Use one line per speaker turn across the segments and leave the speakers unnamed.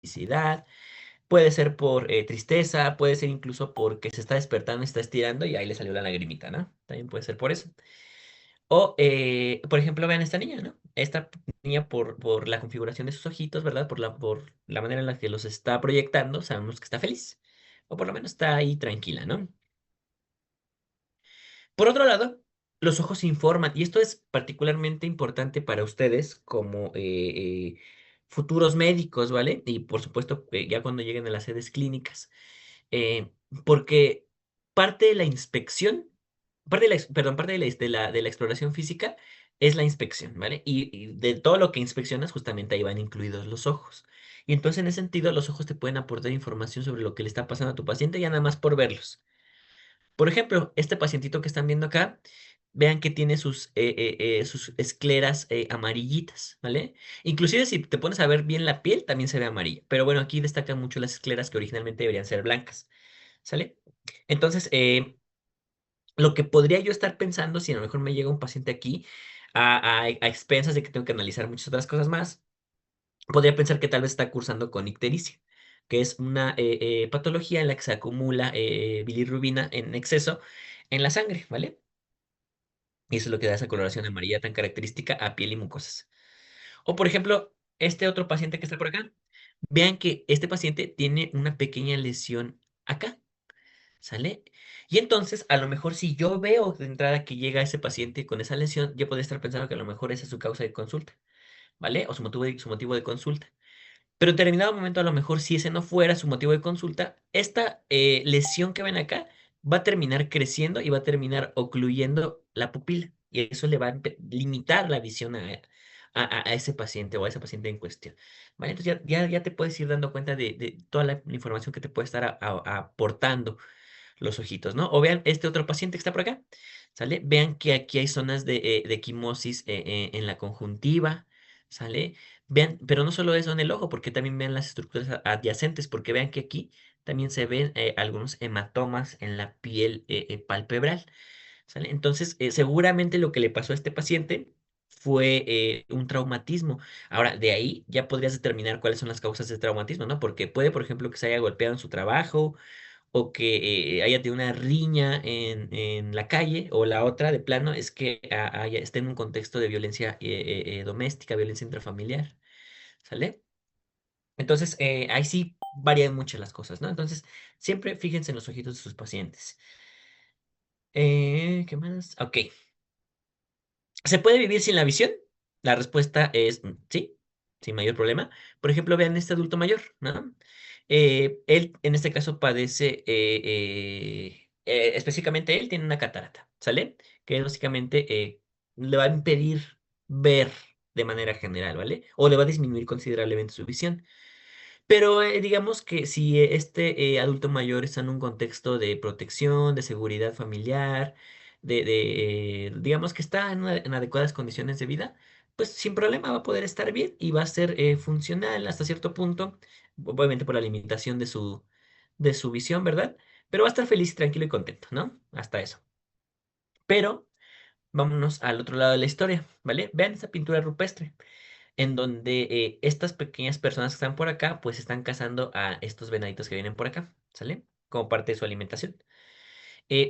felicidad, puede ser por tristeza, puede ser incluso porque se está despertando, está estirando y ahí le salió la lagrimita, ¿no? También puede ser por eso. O, por ejemplo, vean esta niña, ¿no? Esta niña por la configuración de sus ojitos, ¿verdad? Por la manera en la que los está proyectando, sabemos que está feliz. O por lo menos está ahí tranquila, ¿no? Por otro lado, los ojos informan, y esto es particularmente importante para ustedes como futuros médicos, ¿vale? Y por supuesto, ya cuando lleguen a las sedes clínicas, porque parte de la inspección, perdón, parte de la exploración física es la inspección, ¿vale? Y de todo lo que inspeccionas, justamente ahí van incluidos los ojos. Y entonces, en ese sentido, los ojos te pueden aportar información sobre lo que le está pasando a tu paciente ya nada más por verlos. Por ejemplo, este pacientito que están viendo acá, vean que tiene sus escleras amarillitas, ¿vale? Inclusive si te pones a ver bien la piel, también se ve amarilla. Pero bueno, aquí destacan mucho las escleras que originalmente deberían ser blancas, ¿sale? Entonces, lo que podría yo estar pensando si a lo mejor me llega un paciente aquí a expensas de que tengo que analizar muchas otras cosas más, podría pensar que tal vez está cursando con ictericia, que es una patología en la que se acumula bilirrubina en exceso en la sangre, ¿vale? Y eso es lo que da esa coloración amarilla tan característica a piel y mucosas. O por ejemplo, este otro paciente que está por acá, vean que este paciente tiene una pequeña lesión acá, ¿sale? Y entonces, a lo mejor si yo veo de entrada que llega ese paciente con esa lesión, yo podría estar pensando que a lo mejor esa es su causa de consulta, ¿vale? O su motivo de consulta. Pero en determinado momento, a lo mejor, si ese no fuera su motivo de consulta, esta lesión que ven acá va a terminar creciendo y va a terminar ocluyendo la pupila. Y eso le va a limitar la visión a ese paciente o a esa paciente en cuestión. ¿Vale? Entonces ya te puedes ir dando cuenta de toda la información que te puede estar aportando los ojitos, ¿no? O vean este otro paciente que está por acá, ¿sale? Vean que aquí hay zonas de equimosis en la conjuntiva, ¿sale? Vean, pero no solo eso en el ojo, porque también vean las estructuras adyacentes, porque vean que aquí también se ven algunos hematomas en la piel palpebral, ¿sale? Entonces, seguramente lo que le pasó a este paciente fue un traumatismo. Ahora, de ahí ya podrías determinar cuáles son las causas de traumatismo, ¿no? Porque puede, por ejemplo, que se haya golpeado en su trabajo o que haya tenido una riña en la calle, o la otra de plano es que esté en un contexto de violencia doméstica, violencia intrafamiliar, ¿sale? Entonces, ahí sí varían mucho las cosas, ¿no? Entonces, siempre fíjense en los ojitos de sus pacientes. ¿Qué más? Ok. ¿Se puede vivir sin la visión? La respuesta es sí, sin mayor problema. Por ejemplo, vean este adulto mayor, ¿no? Él, en este caso, padece, específicamente él tiene una catarata, ¿sale? Que básicamente le va a impedir ver de manera general, ¿vale? O le va a disminuir considerablemente su visión. Pero digamos que si este adulto mayor está en un contexto de protección, de seguridad familiar, digamos que está en adecuadas condiciones de vida, pues sin problema va a poder estar bien y va a ser funcional hasta cierto punto, obviamente por la limitación de su visión, ¿verdad? Pero va a estar feliz, tranquilo y contento, ¿no? Hasta eso. Pero vámonos al otro lado de la historia, ¿vale? Vean esa pintura rupestre en donde estas pequeñas personas que están por acá, pues están cazando a estos venaditos que vienen por acá, ¿sale? Como parte de su alimentación.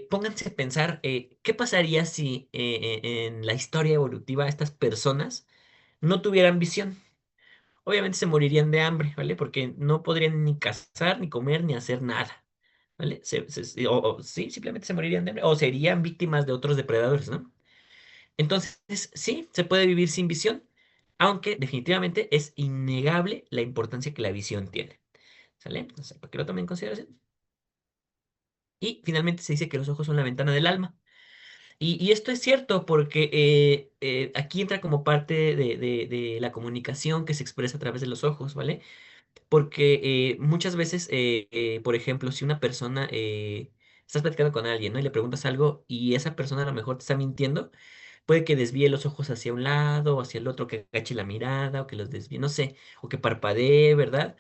Pónganse a pensar, ¿qué pasaría si en la historia evolutiva estas personas no tuvieran visión? Obviamente se morirían de hambre, ¿vale? Porque no podrían ni cazar, ni comer, ni hacer nada, ¿vale? Sí, simplemente se morirían de hambre, o serían víctimas de otros depredadores, ¿no? Entonces, sí, se puede vivir sin visión, aunque definitivamente es innegable la importancia que la visión tiene. ¿Sale? No sé, para que lo tomen en consideración. Y finalmente se dice que los ojos son la ventana del alma. Y esto es cierto porque aquí entra como parte de la comunicación que se expresa a través de los ojos, ¿vale? Porque muchas veces, por ejemplo, si una persona, estás platicando con alguien, ¿no? Y le preguntas algo y esa persona a lo mejor te está mintiendo, puede que desvíe los ojos hacia un lado o hacia el otro, que agache la mirada o que los desvíe, no sé, o que parpadee, ¿verdad?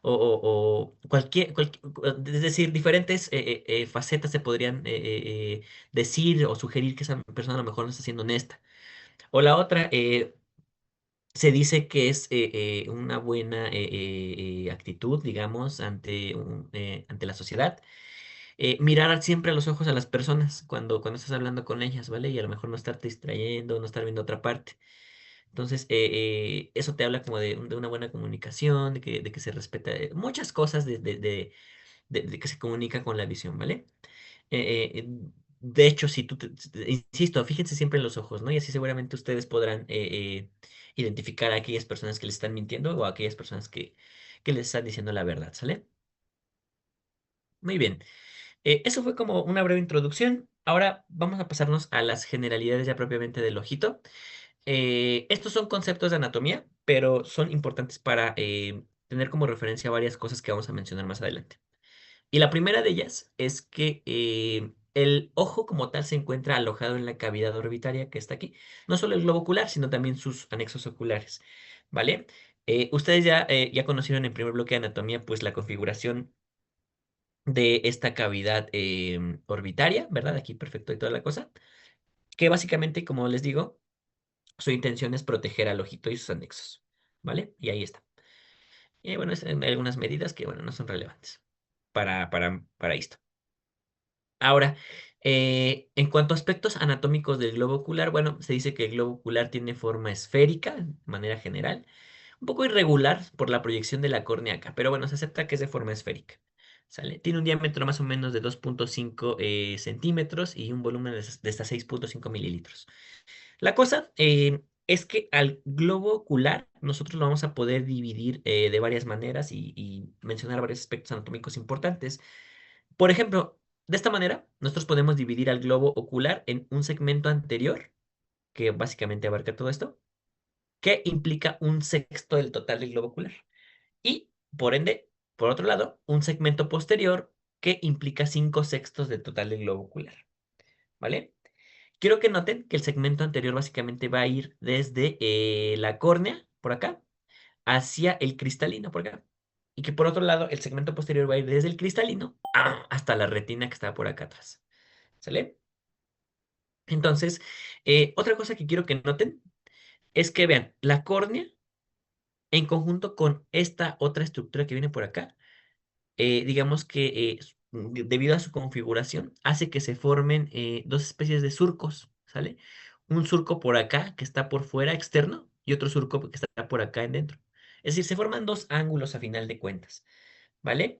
O es decir, diferentes facetas se podrían decir o sugerir que esa persona a lo mejor no está siendo honesta. O la otra, Se dice que es una buena actitud, digamos, ante la sociedad. Mirar siempre a los ojos a las personas cuando estás hablando con ellas, ¿vale? Y a lo mejor no estarte distrayendo, no estar viendo otra parte. Entonces, eso te habla como de una buena comunicación, de que se respeta muchas cosas de que se comunica con la visión, ¿vale? De hecho, si insisto, fíjense siempre en los ojos, ¿no? Y así seguramente ustedes podrán identificar a aquellas personas que les están mintiendo o a aquellas personas que les están diciendo la verdad, ¿sale? Muy bien. Eso fue como una breve introducción. Ahora vamos a pasarnos a las generalidades ya propiamente del ojito. Estos son conceptos de anatomía, pero son importantes para tener como referencia varias cosas que vamos a mencionar más adelante. Y la primera de ellas es que el ojo como tal se encuentra alojado en la cavidad orbitaria que está aquí. No solo el globo ocular, sino también sus anexos oculares, ¿vale? Ustedes ya conocieron en primer bloque de anatomía pues la configuración de esta cavidad orbitaria, ¿verdad? Aquí perfecto y toda la cosa. Que básicamente, como les digo, su intención es proteger al ojito y sus anexos, ¿vale? Y ahí está. Y bueno, hay algunas medidas que, bueno, no son relevantes para esto. Ahora, en cuanto a aspectos anatómicos del globo ocular, bueno, se dice que el globo ocular tiene forma esférica, de manera general, un poco irregular por la proyección de la córnea acá, pero bueno, se acepta que es de forma esférica. ¿Sale? Tiene un diámetro más o menos de 2,5 centímetros y un volumen de hasta 6,5 mililitros. La cosa es que al globo ocular nosotros lo vamos a poder dividir de varias maneras y mencionar varios aspectos anatómicos importantes. Por ejemplo, de esta manera, nosotros podemos dividir al globo ocular en un segmento anterior, que básicamente abarca todo esto, que implica un sexto del total del globo ocular. Y, por ende, por otro lado, un segmento posterior que implica 5 sextos del total del globo ocular. ¿Vale? Quiero que noten que el segmento anterior básicamente va a ir desde la córnea, por acá, hacia el cristalino, por acá. Y que por otro lado, el segmento posterior va a ir desde el cristalino hasta la retina que está por acá atrás. ¿Sale? Entonces, otra cosa que quiero que noten es que vean, la córnea en conjunto con esta otra estructura que viene por acá, digamos que debido a su configuración, hace que se formen dos especies de surcos, ¿sale? Un surco por acá que está por fuera externo y otro surco que está por acá en dentro. Es decir, se forman dos ángulos a final de cuentas, ¿vale?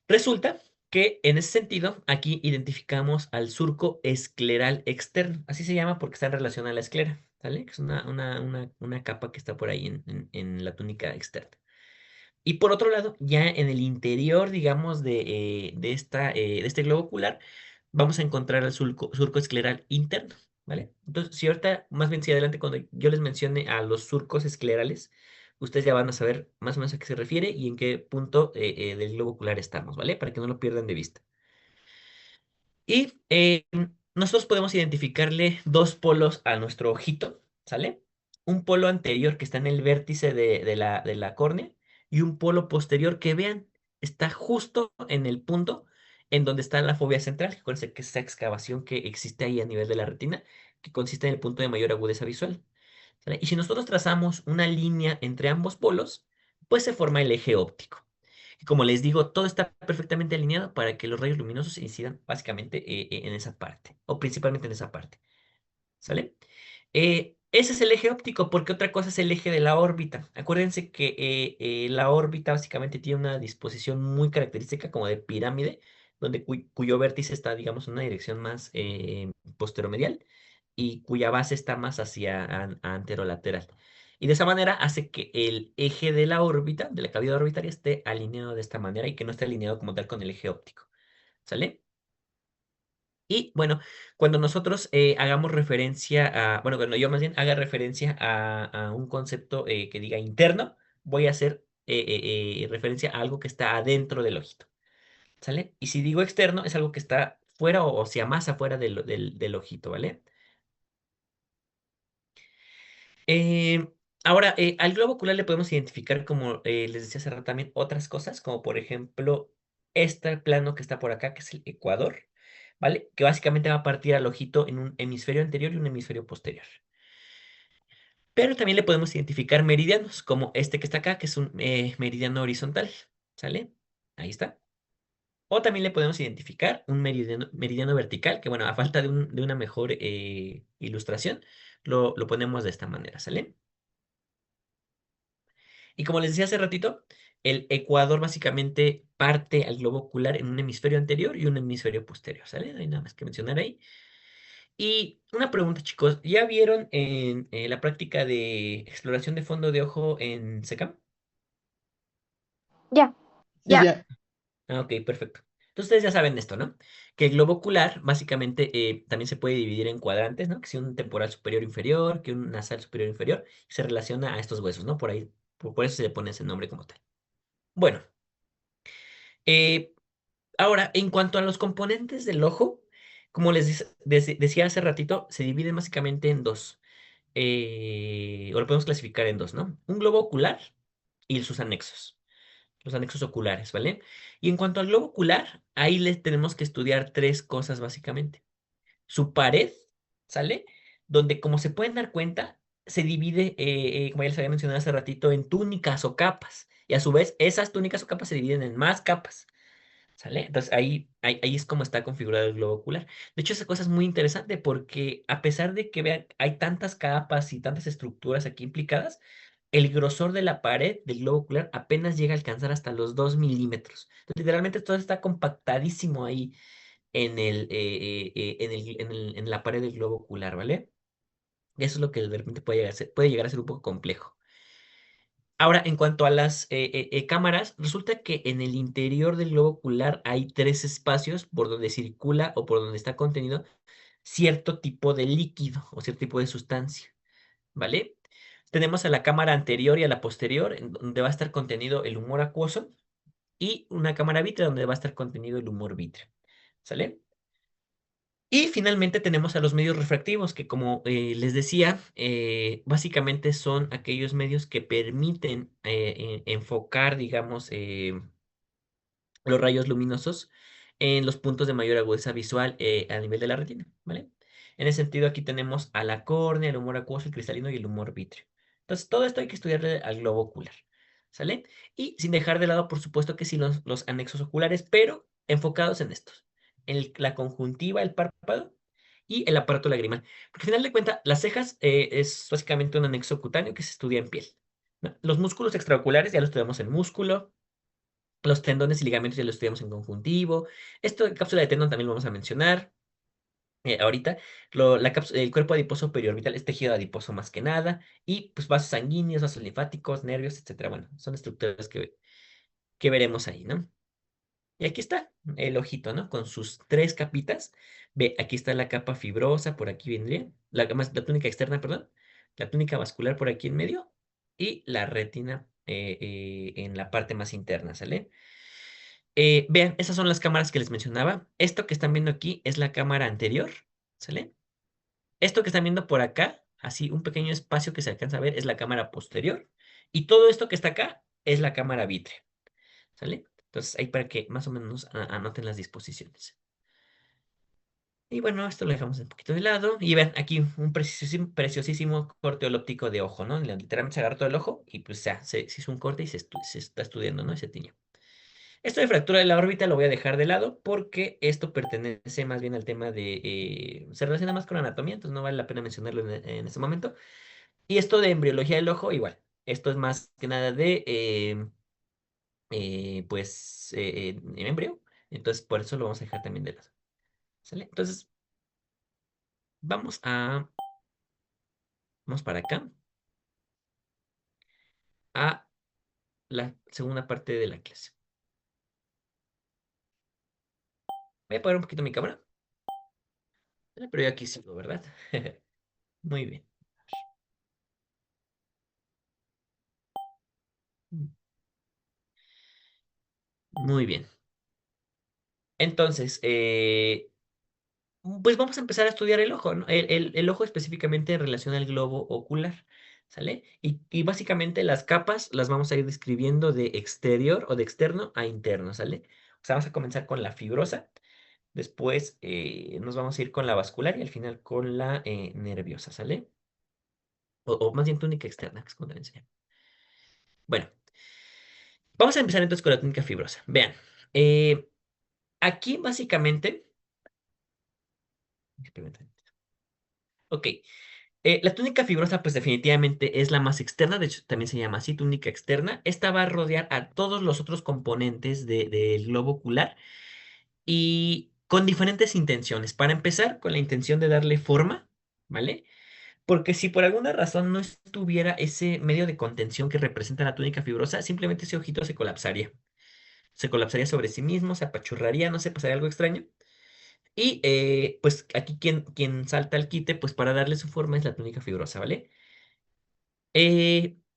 Resulta que en ese sentido, aquí identificamos al surco escleral externo. Así se llama porque está en relación a la esclera, ¿sale? Que es una capa que está por ahí en la túnica externa. Y por otro lado, ya en el interior, digamos, de este globo ocular, vamos a encontrar el surco escleral interno, ¿vale? Entonces, si ahorita, más bien si adelante, cuando yo les mencione a los surcos esclerales, ustedes ya van a saber más o menos a qué se refiere y en qué punto del globo ocular estamos, ¿vale? Para que no lo pierdan de vista. Y nosotros podemos identificarle dos polos a nuestro ojito, ¿sale? Un polo anterior que está en el vértice de la córnea y un polo posterior que vean, está justo en el punto en donde está la fobia central, que acuérdense que es esa excavación que existe ahí a nivel de la retina, que consiste en el punto de mayor agudeza visual, ¿sale? Y si nosotros trazamos una línea entre ambos polos, pues se forma el eje óptico. Y como les digo, todo está perfectamente alineado para que los rayos luminosos incidan básicamente en esa parte, o principalmente en esa parte. ¿Sale? Ese es el eje óptico, porque otra cosa es el eje de la órbita. Acuérdense que la órbita básicamente tiene una disposición muy característica como de pirámide, donde cuyo vértice está, digamos, en una dirección más posteromedial y cuya base está más hacia anterolateral. Y de esa manera hace que el eje de la órbita, de la cavidad orbitaria, esté alineado de esta manera y que no esté alineado como tal con el eje óptico. ¿Sale? Y bueno, cuando nosotros hagamos referencia bueno, cuando yo más bien haga referencia a un concepto que diga interno, voy a hacer referencia a algo que está adentro del ojito, ¿sale? Y si digo externo, es algo que está fuera o sea, más afuera del ojito, ¿vale? Eh, Ahora, al globo ocular le podemos identificar, como les decía hace rato también, otras cosas, como por ejemplo este plano que está por acá, que es el ecuador, ¿vale? Que básicamente va a partir al ojito en un hemisferio anterior y un hemisferio posterior. Pero también le podemos identificar meridianos, como este que está acá, que es un meridiano horizontal, ¿sale? Ahí está. O también le podemos identificar un meridiano vertical, que bueno, a falta de una mejor ilustración, lo ponemos de esta manera, ¿sale? Y como les decía hace ratito, el ecuador básicamente parte al globo ocular en un hemisferio anterior y un hemisferio posterior, ¿sale? No hay nada más que mencionar ahí. Y una pregunta, chicos, ¿ya vieron en la práctica de exploración de fondo de ojo en SECAM?
Ya,
Sí,
ya.
ya.
Ah, ok, perfecto. Entonces ustedes ya saben esto, ¿no? Que el globo ocular básicamente también se puede dividir en cuadrantes, ¿no? Que si un temporal superior inferior, que un nasal superior inferior, y se relaciona a estos huesos, ¿no? Por ahí, por eso se le pone ese nombre como tal. Bueno, eh, ahora, en cuanto a los componentes del ojo, como decía hace ratito, se dividen básicamente en dos. O lo podemos clasificar en dos, ¿no? Un globo ocular y sus anexos. Los anexos oculares, ¿vale? Y en cuanto al globo ocular, ahí les tenemos que estudiar tres cosas básicamente. Su pared, ¿sale? Donde, como se pueden dar cuenta, se divide, como ya les había mencionado hace ratito, en túnicas o capas. Y a su vez, esas túnicas o capas se dividen en más capas, ¿sale? Entonces ahí es como está configurado el globo ocular. De hecho, esa cosa es muy interesante porque a pesar de que vean, hay tantas capas y tantas estructuras aquí implicadas, el grosor de la pared del globo ocular apenas llega a alcanzar hasta los 2 milímetros. Entonces, literalmente todo está compactadísimo ahí en la pared del globo ocular, ¿vale? Eso es lo que de repente puede llegar a ser un poco complejo. Ahora, en cuanto a las cámaras, resulta que en el interior del globo ocular hay tres espacios por donde circula o por donde está contenido cierto tipo de líquido o cierto tipo de sustancia. ¿Vale? Tenemos a la cámara anterior y a la posterior, en donde va a estar contenido el humor acuoso, y una cámara vítrea donde va a estar contenido el humor vítreo. ¿Sale? Y finalmente tenemos a los medios refractivos, que como les decía, básicamente son aquellos medios que permiten enfocar, digamos, los rayos luminosos en los puntos de mayor agudeza visual a nivel de la retina, ¿vale? En ese sentido, aquí tenemos a la córnea, el humor acuoso, el cristalino y el humor vítreo. Entonces, todo esto hay que estudiarle al globo ocular, ¿sale? Y sin dejar de lado, por supuesto, que sí los anexos oculares, pero enfocados en estos, en la conjuntiva, el párpado y el aparato lagrimal. Porque al final de cuentas, las cejas es básicamente un anexo cutáneo que se estudia en piel, ¿no? Los músculos extraoculares ya los estudiamos en músculo, los tendones y ligamentos ya los estudiamos en conjuntivo. Esto de cápsula de tendón también lo vamos a mencionar ahorita. El cuerpo adiposo periorbital es tejido adiposo más que nada. Y pues vasos sanguíneos, vasos linfáticos, nervios, etcétera. Bueno, son estructuras que veremos ahí, ¿no? Y aquí está el ojito, ¿no? Con sus tres capitas. Ve, aquí está la capa fibrosa, por aquí vendría. La túnica externa, perdón. La túnica vascular por aquí en medio. Y la retina en la parte más interna, ¿sale? Vean, esas son las cámaras que les mencionaba. Esto que están viendo aquí es la cámara anterior, ¿sale? Esto que están viendo por acá, así un pequeño espacio que se alcanza a ver, es la cámara posterior. Y todo esto que está acá es la cámara vítrea, ¿sale? Entonces, ahí para que más o menos anoten las disposiciones. Y bueno, esto lo dejamos un poquito de lado. Y vean, aquí un preciosísimo corte holóptico de ojo, ¿no? Literalmente se agarró todo el ojo y pues ya, se hizo un corte y se está estudiando, ¿no? Y se tiñó. Esto de fractura de la órbita lo voy a dejar de lado porque esto pertenece más bien al tema se relaciona más con anatomía, entonces no vale la pena mencionarlo en este momento. Y esto de embriología del ojo, igual. Esto es más que nada de, embrio. Entonces, por eso lo vamos a dejar también de lado. ¿Sale? Entonces, vamos a, vamos para acá, a la segunda parte de la clase. Voy a apagar un poquito mi cámara, pero yo aquí sigo, ¿verdad? Muy bien. Muy bien. Entonces, pues vamos a empezar a estudiar el ojo, ¿no? El ojo específicamente en relación al globo ocular, ¿sale? Y básicamente las capas las vamos a ir describiendo de exterior o de externo a interno, ¿sale? O sea, vamos a comenzar con la fibrosa, después nos vamos a ir con la vascular y al final con la nerviosa, ¿sale? o más bien túnica externa, que es como también se llama. Bueno, vamos a empezar entonces con la túnica fibrosa. Vean, eh, aquí básicamente, ok, la túnica fibrosa pues definitivamente es la más externa, de hecho también se llama así, túnica externa. Esta va a rodear a todos los otros componentes del globo ocular y con diferentes intenciones. Para empezar, con la intención de darle forma, ¿vale? Porque si por alguna razón no estuviera ese medio de contención que representa la túnica fibrosa, simplemente ese ojito se colapsaría. Se colapsaría sobre sí mismo, se apachurraría, no sé, pasaría algo extraño. Y pues aquí quien salta al quite, pues para darle su forma es la túnica fibrosa, ¿vale?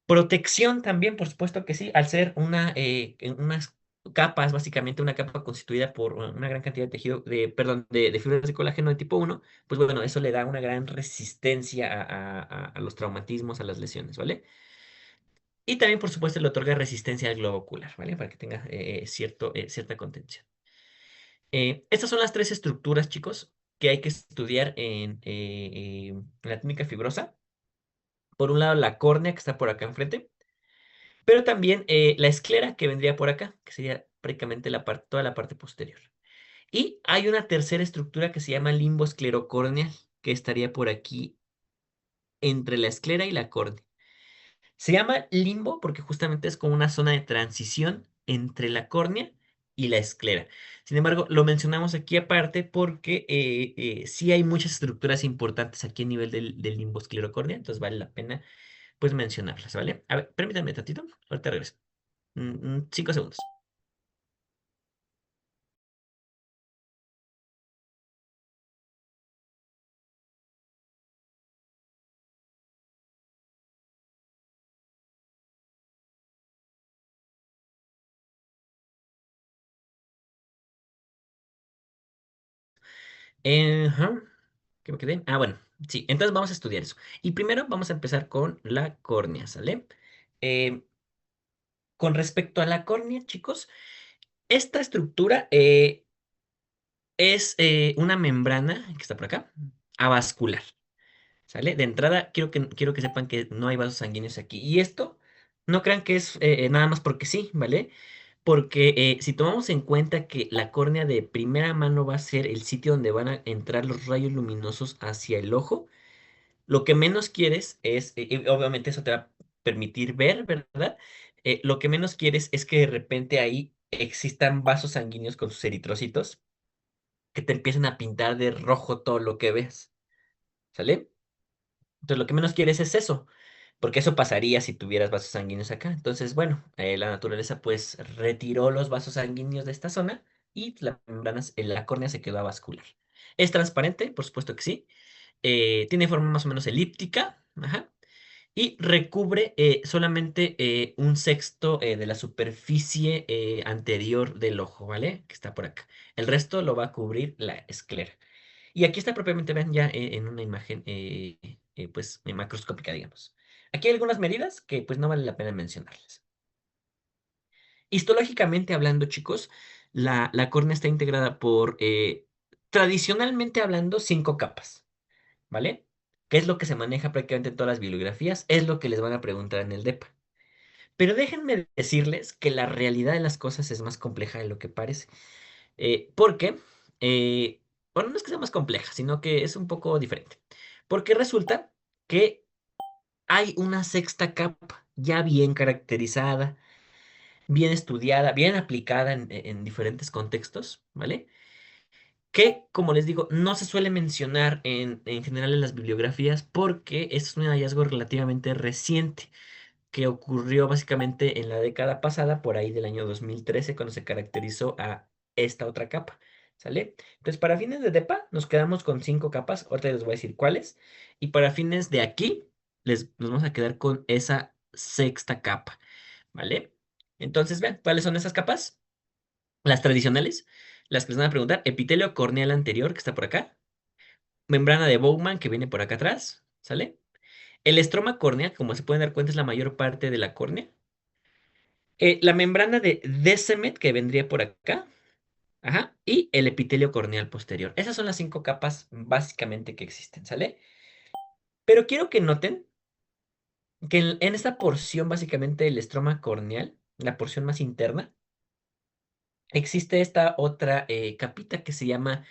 Protección también, por supuesto que sí, al ser unas capas, básicamente una capa constituida por una gran cantidad de tejido, perdón, de fibras de colágeno de tipo uno, pues bueno, eso le da una gran resistencia a los traumatismos, a las lesiones, ¿vale? Y también, por supuesto, le otorga resistencia al globo ocular, ¿vale? Para que tenga cierta contención. Estas son las tres estructuras, chicos, que hay que estudiar en la técnica fibrosa. Por un lado, la córnea, que está por acá enfrente, pero también la esclera, que vendría por acá, que sería prácticamente toda la parte posterior. Y hay una tercera estructura que se llama limbo esclerocórneal, que estaría por aquí entre la esclera y la córnea. Se llama limbo porque justamente es como una zona de transición entre la córnea y la esclera. Sin embargo, lo mencionamos aquí aparte porque sí hay muchas estructuras importantes aquí a nivel del limbo esclerocórnea, entonces vale la pena pues mencionarlas, ¿vale? A ver, permítanme tantito, ahorita regreso. 5 segundos. Ajá, ¿qué me quedé? Ah, bueno, sí, entonces vamos a estudiar eso. Y primero vamos a empezar con la córnea, ¿sale? Eh, con respecto a la córnea, chicos, esta estructura es una membrana que está por acá, avascular, ¿sale? De entrada, quiero que sepan que no hay vasos sanguíneos aquí. Y esto, no crean que es nada más porque sí, ¿vale? Porque si tomamos en cuenta que la córnea de primera mano va a ser el sitio donde van a entrar los rayos luminosos hacia el ojo, lo que menos quieres es, y obviamente eso te va a permitir ver, ¿verdad? Lo que menos quieres es que de repente ahí existan vasos sanguíneos con sus eritrocitos que te empiecen a pintar de rojo todo lo que ves, ¿sale? Entonces lo que menos quieres es eso, porque eso pasaría si tuvieras vasos sanguíneos acá. Entonces, bueno, la naturaleza pues retiró los vasos sanguíneos de esta zona y la membrana, la córnea se quedó avascular. ¿Es transparente? Por supuesto que sí. Tiene forma más o menos elíptica, ajá, y recubre solamente un sexto de la superficie anterior del ojo, ¿vale? Que está por acá. El resto lo va a cubrir la esclera. Y aquí está propiamente, vean, ya en una imagen, pues, macroscópica, digamos. Aquí hay algunas medidas que, pues, no vale la pena mencionarlas. Histológicamente hablando, chicos, la córnea está integrada por, tradicionalmente hablando, 5 capas, ¿vale? ¿Qué es lo que se maneja prácticamente en todas las bibliografías? Es lo que les van a preguntar en el DEPA. Pero déjenme decirles que la realidad de las cosas es más compleja de lo que parece. Porque, bueno, no es que sea más compleja, sino que es un poco diferente. Porque resulta que hay una sexta capa ya bien caracterizada, bien estudiada, bien aplicada en diferentes contextos, ¿vale? Que, como les digo, no se suele mencionar en general en las bibliografías porque es un hallazgo relativamente reciente que ocurrió básicamente en la década pasada, por ahí del año 2013, cuando se caracterizó a esta otra capa, ¿sale? Entonces, para fines de DEPA, nos quedamos con 5 capas, ahorita les voy a decir cuáles, y para fines de aquí, nos vamos a quedar con esa sexta capa, ¿vale? Entonces, vean, ¿cuáles son esas capas? Las tradicionales, las que les van a preguntar, epitelio corneal anterior, que está por acá, membrana de Bowman, que viene por acá atrás, ¿sale? El estroma córnea, como se pueden dar cuenta, es la mayor parte de la córnea. La membrana de Descemet, que vendría por acá, ajá, y el epitelio corneal posterior. Esas son las 5 capas básicamente que existen, ¿sale? Pero quiero que noten que en esta porción básicamente del estroma corneal, la porción más interna, existe esta otra capita que se llama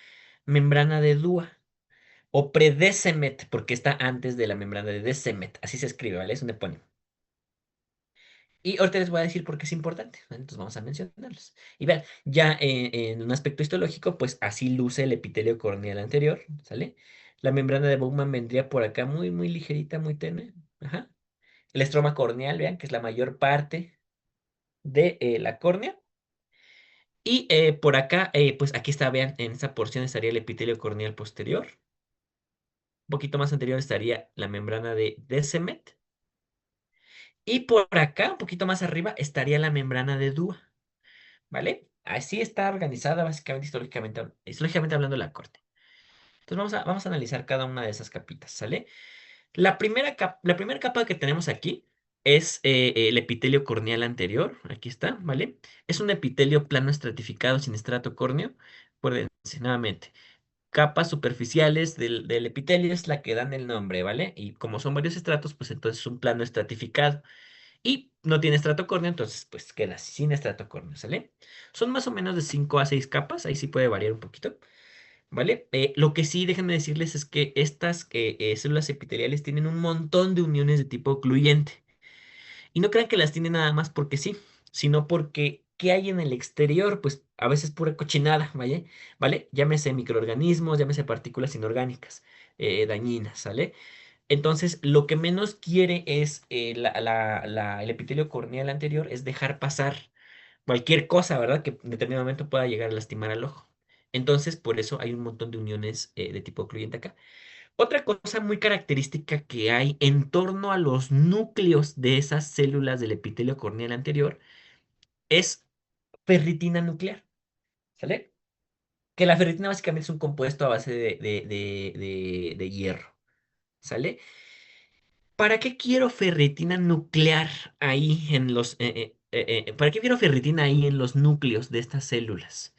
membrana de Dúa o predecemet, porque está antes de la membrana de Descemet, así se escribe, ¿vale? Es un epónimo. Y ahorita les voy a decir por qué es importante, ¿vale? Entonces vamos a mencionarlos. Y vean, ya en un aspecto histológico, pues así luce el epitelio corneal anterior, ¿sale? La membrana de Bowman vendría por acá muy, muy ligerita, muy tenue. Ajá. El estroma corneal, vean, que es la mayor parte de la córnea. Y por acá, pues aquí está, vean, en esta porción estaría el epitelio corneal posterior. Un poquito más anterior estaría la membrana de Descemet. Y por acá, un poquito más arriba, estaría la membrana de Dúa, ¿vale? Así está organizada básicamente histológicamente hablando la corte. Entonces vamos a analizar cada una de esas capitas, ¿sale? La primera capa que tenemos aquí es el epitelio corneal anterior. Aquí está, ¿vale? Es un epitelio plano estratificado sin estrato córneo. Acuérdense, nuevamente, capas superficiales del epitelio es la que dan el nombre, ¿vale? Y como son varios estratos, pues entonces es un plano estratificado. Y no tiene estrato córneo, entonces pues queda sin estrato córneo, ¿sale? Son más o menos de 5 a 6 capas, ahí sí puede variar un poquito. ¿Vale? Lo que sí, déjenme decirles es que estas células epiteliales tienen un montón de uniones de tipo ocluyente. Y no crean que las tienen nada más porque sí, sino porque ¿qué hay en el exterior? Pues a veces pura cochinada, ¿vale? ¿Vale? Llámese microorganismos, llámese partículas inorgánicas dañinas, ¿sale? Entonces, lo que menos quiere es el epitelio corneal anterior es dejar pasar cualquier cosa, ¿verdad? Que en determinado momento pueda llegar a lastimar al ojo. Entonces, por eso hay un montón de uniones de tipo ocluyente acá. Otra cosa muy característica que hay en torno a los núcleos de esas células del epitelio corneal anterior es ferritina nuclear, ¿sale? Que la ferritina básicamente es un compuesto a base de hierro, ¿sale? ¿Para qué quiero ferritina nuclear ahí en ¿para qué quiero ferritina ahí en los núcleos de estas células?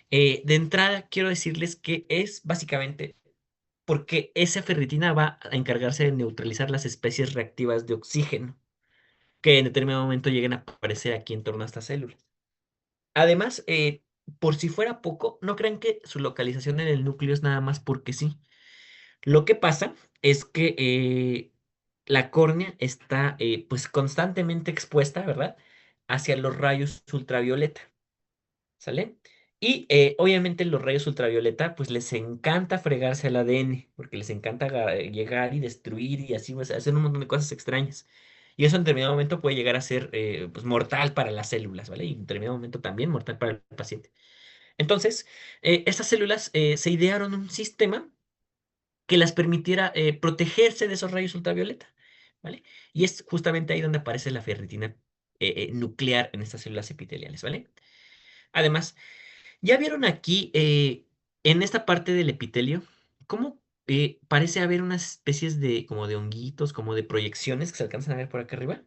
De entrada, quiero decirles que es básicamente porque esa ferritina va a encargarse de neutralizar las especies reactivas de oxígeno que en determinado momento lleguen a aparecer aquí en torno a estas células. Además, por si fuera poco, no crean que su localización en el núcleo es nada más porque sí. Lo que pasa es que la córnea está pues constantemente expuesta, ¿verdad? Hacia los rayos ultravioleta. ¿Sale? Y obviamente los rayos ultravioleta, pues les encanta fregarse al ADN, porque les encanta llegar y destruir y así, pues, hacer un montón de cosas extrañas. Y eso en determinado momento puede llegar a ser pues, mortal para las células, ¿vale? Y en determinado momento también mortal para el paciente. Entonces, estas células se idearon un sistema que las permitiera protegerse de esos rayos ultravioleta, ¿vale? Y es justamente ahí donde aparece la ferritina nuclear en estas células epiteliales, ¿vale? Además, ¿ya vieron aquí, en esta parte del epitelio, cómo parece haber unas especies de, como de honguitos, como de proyecciones que se alcanzan a ver por acá arriba?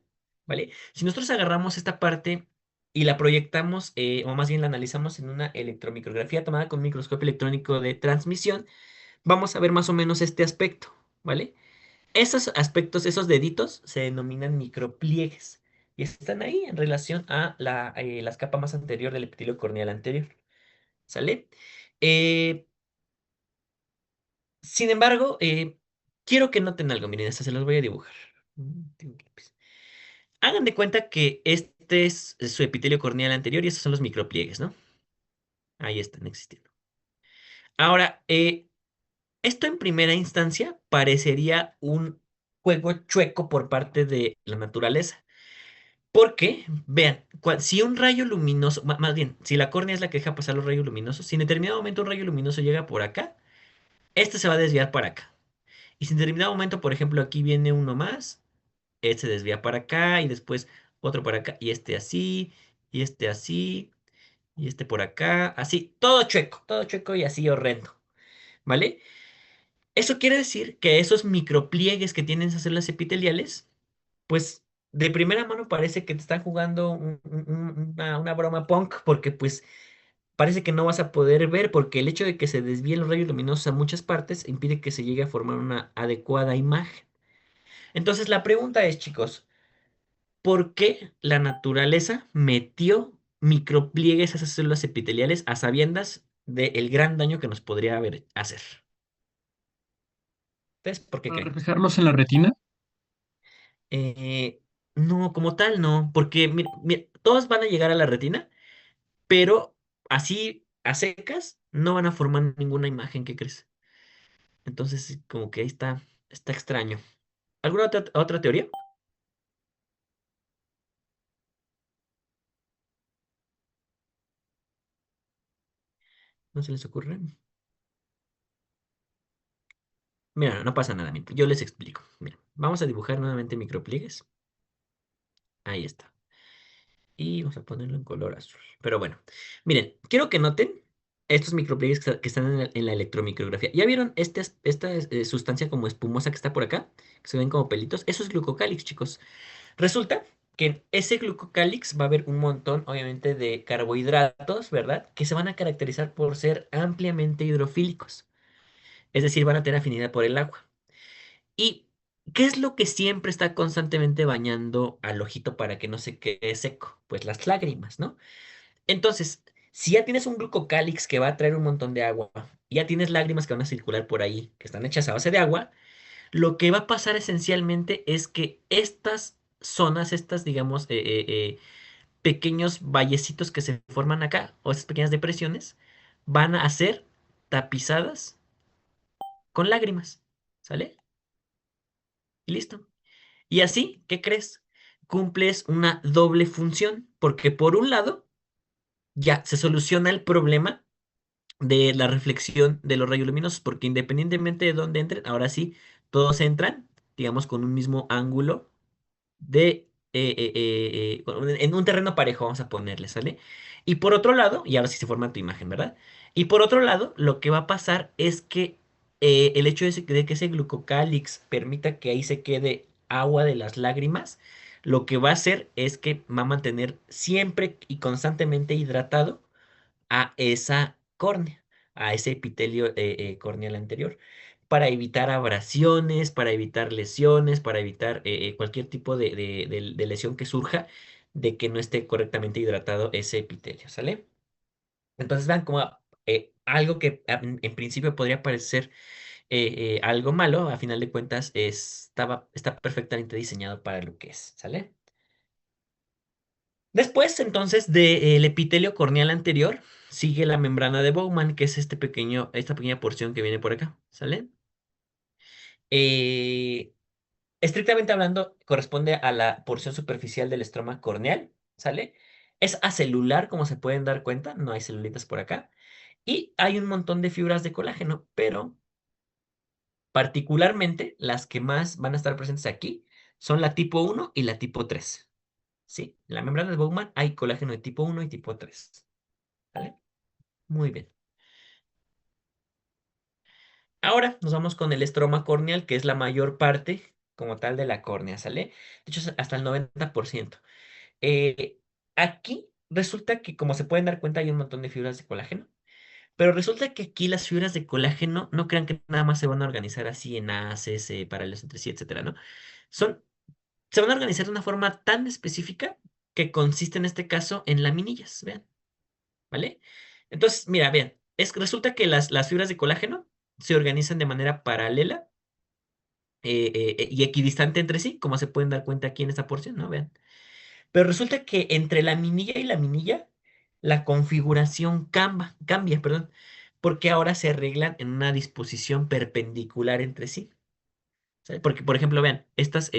¿Vale? Si nosotros agarramos esta parte y la proyectamos, o más bien la analizamos en una electromicrografía tomada con un microscopio electrónico de transmisión, vamos a ver más o menos este aspecto, ¿vale? Esos aspectos, esos deditos, se denominan micropliegues y están ahí en relación a las capas más anterior del epitelio corneal anterior. ¿Sale? Eh, Sin embargo, quiero que noten algo. Miren, estas se los voy a dibujar. Tengo que lápiz. Hagan de cuenta que este es su epitelio corneal anterior y estos son los micropliegues, ¿no? Ahí están existiendo. Ahora, esto en primera instancia parecería un juego chueco por parte de la naturaleza. Porque, vean, si un rayo luminoso, más bien, si la córnea es la que deja pasar los rayos luminosos, si en determinado momento un rayo luminoso llega por acá, este se va a desviar para acá. Y si en determinado momento, por ejemplo, aquí viene uno más, este se desvía para acá y después otro para acá y este así, y este así, y este por acá, así, todo chueco y así horrendo, ¿vale? Eso quiere decir que esos micropliegues que tienen esas células epiteliales, pues de primera mano parece que te están jugando una broma punk porque pues parece que no vas a poder ver porque el hecho de que se desvíen los rayos luminosos a muchas partes impide que se llegue a formar una adecuada imagen. Entonces la pregunta es, chicos, ¿por qué la naturaleza metió micropliegues a esas células epiteliales a sabiendas del gran daño que nos podría haber hacer? ¿Ustedes por qué
Para
creen?
reflejarlos en la retina.
Eh, no, como tal, no, porque todos van a llegar a la retina, pero así a secas no van a formar ninguna imagen, ¿qué crees? Entonces, sí, como que ahí está extraño. ¿Alguna otra teoría? ¿No se les ocurre? Mira, no pasa nada, yo les explico. Mira, vamos a dibujar nuevamente micropliegues. Ahí está. Y vamos a ponerlo en color azul. Pero bueno, miren, quiero que noten estos micropliegues que están en la electromicrografía. ¿Ya vieron esta sustancia como espumosa que está por acá? Que se ven como pelitos. Eso es glucocálix, chicos. Resulta que en ese glucocálix va a haber un montón, obviamente, de carbohidratos, ¿verdad? Que se van a caracterizar por ser ampliamente hidrofílicos. Es decir, van a tener afinidad por el agua. ¿Y qué es lo que siempre está constantemente bañando al ojito para que no se quede seco? Pues las lágrimas, ¿no? Entonces, si ya tienes un glucocálix que va a traer un montón de agua, y ya tienes lágrimas que van a circular por ahí, que están hechas a base de agua, lo que va a pasar esencialmente es que estas zonas, estas, digamos, pequeños vallecitos que se forman acá, o estas pequeñas depresiones, van a ser tapizadas con lágrimas, ¿sale? Y listo. Y así, ¿qué crees? Cumples una doble función, porque por un lado, ya se soluciona el problema de la reflexión de los rayos luminosos, porque independientemente de dónde entren, ahora sí, todos entran, digamos, con un mismo ángulo en un terreno parejo, vamos a ponerle, ¿sale? Y por otro lado, y ahora sí se forma tu imagen, ¿verdad? Y por otro lado, lo que va a pasar es que el hecho de que ese glucocálix permita que ahí se quede agua de las lágrimas, lo que va a hacer es que va a mantener siempre y constantemente hidratado a esa córnea, a ese epitelio corneal anterior, para evitar abrasiones, para evitar lesiones, para evitar cualquier tipo de lesión que surja de que no esté correctamente hidratado ese epitelio, ¿sale? Entonces vean como algo que en principio podría parecer algo malo, a final de cuentas está perfectamente diseñado para lo que es, ¿sale? Después, entonces, del epitelio corneal anterior, sigue la membrana de Bowman, que es esta pequeña porción que viene por acá, ¿sale? Eh, Estrictamente hablando, corresponde a la porción superficial del estroma corneal, ¿sale? Es acelular, como se pueden dar cuenta, no hay celulitas por acá. Y hay un montón de fibras de colágeno, pero particularmente las que más van a estar presentes aquí son la tipo 1 y la tipo 3. ¿Sí? En la membrana de Bowman hay colágeno de tipo 1 y tipo 3. ¿Vale? Muy bien. Ahora nos vamos con el estroma corneal, que es la mayor parte como tal de la córnea, ¿sale? De hecho, es hasta el 90%. Eh, Aquí resulta que, como se pueden dar cuenta, hay un montón de fibras de colágeno, pero resulta que aquí las fibras de colágeno no crean que nada más se van a organizar así en haces, paralelos entre sí, etcétera, ¿no? Son, Se van a organizar de una forma tan específica que consiste en este caso en laminillas, vean. ¿Vale? Entonces, mira, vean, resulta que las fibras de colágeno se organizan de manera paralela y equidistante entre sí, como se pueden dar cuenta aquí en esta porción, ¿no? Vean. Pero resulta que entre la minilla y la minilla, la configuración cambia, perdón, porque ahora se arreglan en una disposición perpendicular entre sí. ¿Sale? Porque, por ejemplo, vean, estas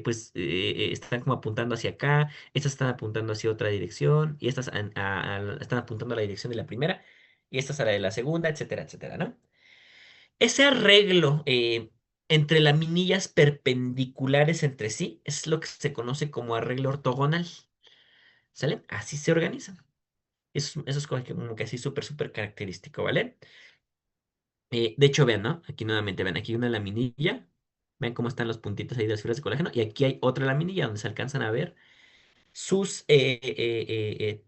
pues están como apuntando hacia acá, estas están apuntando hacia otra dirección, y estas están apuntando a la dirección de la primera, y estas a la de la segunda, etcétera, etcétera, ¿no? Ese arreglo entre laminillas perpendiculares entre sí es lo que se conoce como arreglo ortogonal, ¿sale? Así se organizan. Eso es como que así súper, súper característico, ¿vale? De hecho, vean, ¿no? Aquí nuevamente, vean, aquí hay una laminilla. Vean cómo están los puntitos ahí de las fibras de colágeno. Y aquí hay otra laminilla donde se alcanzan a ver sus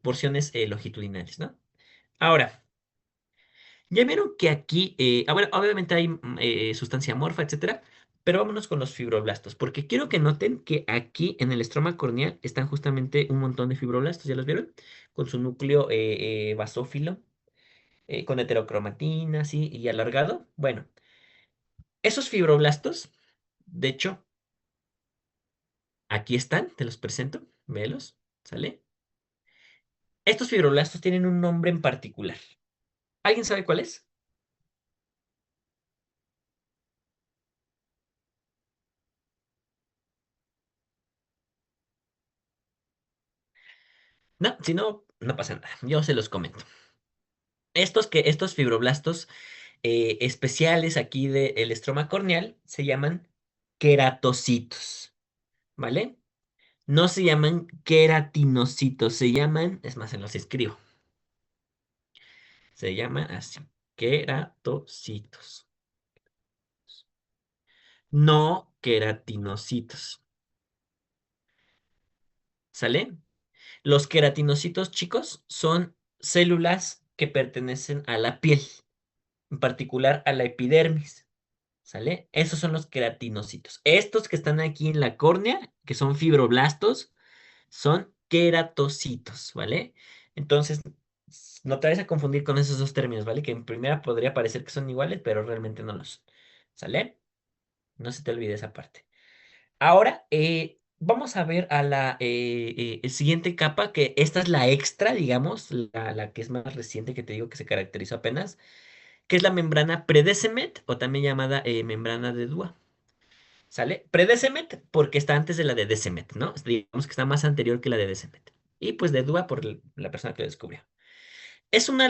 porciones longitudinales, ¿no? Ahora, ya vieron que aquí, bueno, obviamente hay sustancia amorfa, etcétera. Pero vámonos con los fibroblastos, porque quiero que noten que aquí en el estroma corneal están justamente un montón de fibroblastos, ¿ya los vieron? Con su núcleo basófilo, con heterocromatina, así, y alargado. Bueno, esos fibroblastos, de hecho, aquí están, te los presento, vélos, ¿sale? Estos fibroblastos tienen un nombre en particular. ¿Alguien sabe cuál es? No, si no, no pasa nada, yo se los comento. Estos fibroblastos especiales aquí del estroma corneal se llaman queratocitos, ¿vale? No se llaman queratinocitos, se llaman, es más, se los escribo, se llaman así, queratocitos, no queratinocitos, ¿sale? Los queratinocitos, chicos, son células que pertenecen a la piel, en particular a la epidermis. ¿Sale? Esos son los queratinocitos. Estos que están aquí en la córnea, que son fibroblastos, son queratocitos, ¿vale? Entonces, no te vayas a confundir con esos dos términos, ¿vale? Que en primera podría parecer que son iguales, pero realmente no lo son. ¿Sale? No se te olvide esa parte. Ahora, vamos a ver a la siguiente capa, que esta es la extra, digamos, la que es más reciente, que te digo que se caracterizó apenas, que es la membrana predecemet, o también llamada membrana de Dua. ¿Sale? Pre-Decimet porque está antes de la de Decimet, ¿no? Digamos que está más anterior que la de Decimet. Y pues de Dua por la persona que lo descubrió. Es una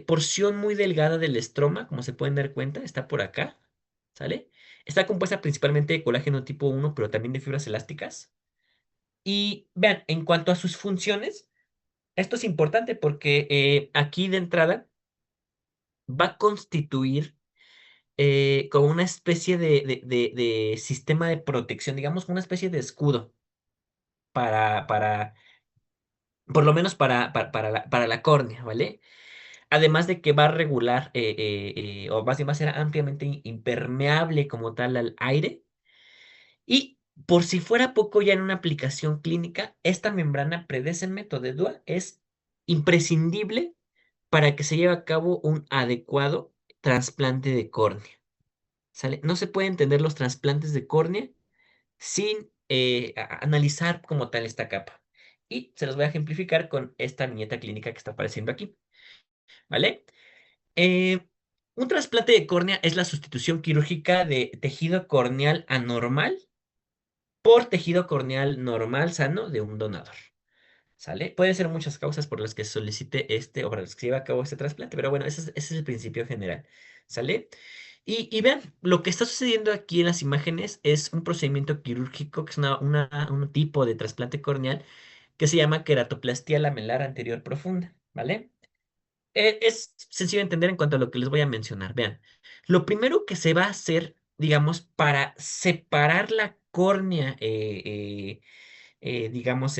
porción muy delgada del estroma, como se pueden dar cuenta, está por acá, ¿sale? Está compuesta principalmente de colágeno tipo 1, pero también de fibras elásticas. Y vean, en cuanto a sus funciones, esto es importante porque aquí de entrada va a constituir como una especie de sistema de protección, digamos, una especie de escudo para, por lo menos para la córnea, ¿vale? Además de que va a regular, o más bien va a ser ampliamente impermeable como tal al aire. Y por si fuera poco ya en una aplicación clínica, esta membrana método de DUA es imprescindible para que se lleve a cabo un adecuado trasplante de córnea, ¿sale? No se puede entender los trasplantes de córnea sin analizar como tal esta capa. Y se los voy a ejemplificar con esta viñeta clínica que está apareciendo aquí, ¿vale? Eh, un trasplante de córnea es la sustitución quirúrgica de tejido corneal anormal por tejido corneal normal sano de un donador, ¿sale? Puede ser muchas causas por las que se solicite o por las que se lleve a cabo este trasplante, pero bueno, ese es el principio general, ¿sale? Y vean, lo que está sucediendo aquí en las imágenes es un procedimiento quirúrgico que es un tipo de trasplante corneal que se llama queratoplastia lamelar anterior profunda, ¿vale? Es sencillo de entender en cuanto a lo que les voy a mencionar. Vean, lo primero que se va a hacer, digamos, para separar la córnea, digamos,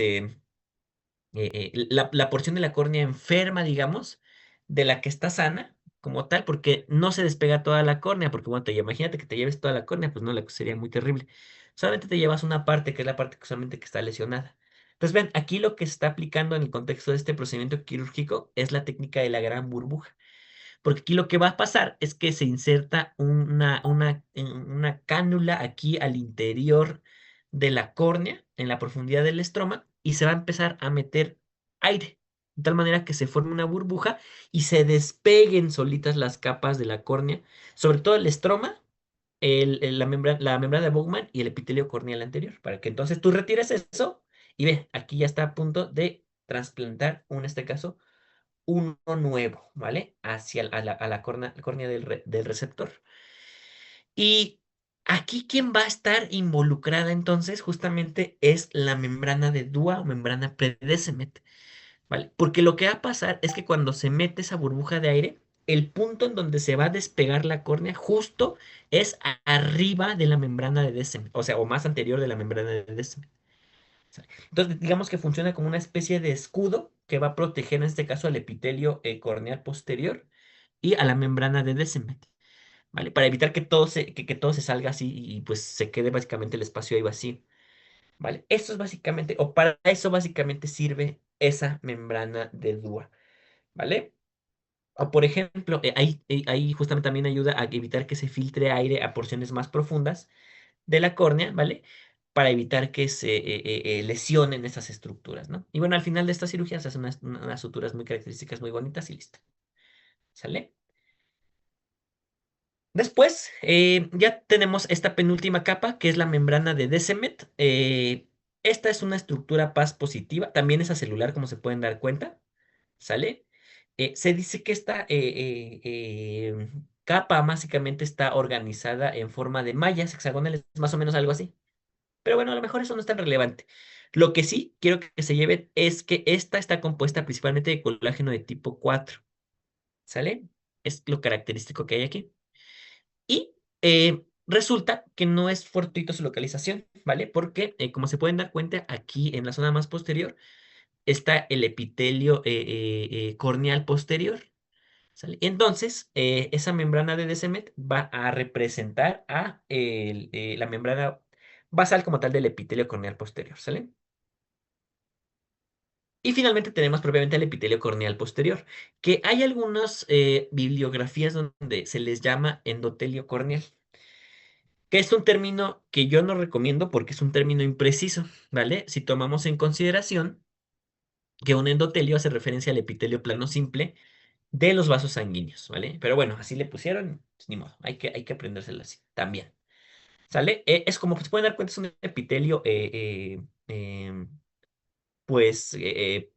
la porción de la córnea enferma, digamos, de la que está sana, como tal, porque no se despega toda la córnea, porque bueno, imagínate que te lleves toda la córnea, pues no, sería muy terrible. Solamente te llevas una parte, que es la parte que solamente que está lesionada. Entonces, ven, aquí lo que se está aplicando en el contexto de este procedimiento quirúrgico es la técnica de la gran burbuja. Porque aquí lo que va a pasar es que se inserta una cánula aquí al interior de la córnea, en la profundidad del estroma, y se va a empezar a meter aire, de tal manera que se forme una burbuja y se despeguen solitas las capas de la córnea, sobre todo el estroma, la membrana de Bowman y el epitelio corneal anterior, para que entonces tú retires eso y ve, aquí ya está a punto de trasplantar, en este caso, uno nuevo, ¿vale? Hacia a la córnea del receptor. Y aquí quien va a estar involucrada entonces justamente es la membrana de Dua o membrana Predecemet, ¿vale? Porque lo que va a pasar es que cuando se mete esa burbuja de aire, el punto en donde se va a despegar la córnea justo es arriba de la membrana de Descemet, o sea, o más anterior de la membrana de Descemet. Entonces, digamos que funciona como una especie de escudo que va a proteger en este caso al epitelio corneal posterior y a la membrana de Descemet, ¿vale? Para evitar que todo se salga así y pues se quede básicamente el espacio ahí vacío, ¿vale? Eso es básicamente, o para eso básicamente sirve esa membrana de Dewar, ¿vale? O por ejemplo, ahí justamente también ayuda a evitar que se filtre aire a porciones más profundas de la córnea, ¿vale? Para evitar que se lesionen esas estructuras, ¿no? Y bueno, al final de esta cirugía se hacen unas suturas muy características, muy bonitas y listo, ¿sale? Después, ya tenemos esta penúltima capa, que es la membrana de Descemet. Esta es una estructura paz positiva, también es acelular, como se pueden dar cuenta, ¿sale? Se dice que esta capa básicamente está organizada en forma de mallas hexagonales, más o menos algo así. Pero bueno, a lo mejor eso no es tan relevante. Lo que sí quiero que se lleven es que esta está compuesta principalmente de colágeno de tipo 4, ¿sale? Es lo característico que hay aquí. Y resulta que no es fortuito su localización, ¿vale? Porque, como se pueden dar cuenta, aquí en la zona más posterior está el epitelio corneal posterior, ¿sale? Entonces, esa membrana de Descemet va a representar a la membrana basal como tal del epitelio corneal posterior, ¿sale? Y finalmente tenemos propiamente el epitelio corneal posterior, que hay algunas bibliografías donde se les llama endotelio corneal, que es un término que yo no recomiendo porque es un término impreciso, ¿vale? Si tomamos en consideración que un endotelio hace referencia al epitelio plano simple de los vasos sanguíneos, ¿vale? Pero bueno, así le pusieron, pues, ni modo, hay que aprendérselo así también, ¿sale? Es como se pueden dar cuenta, es un epitelio, pues,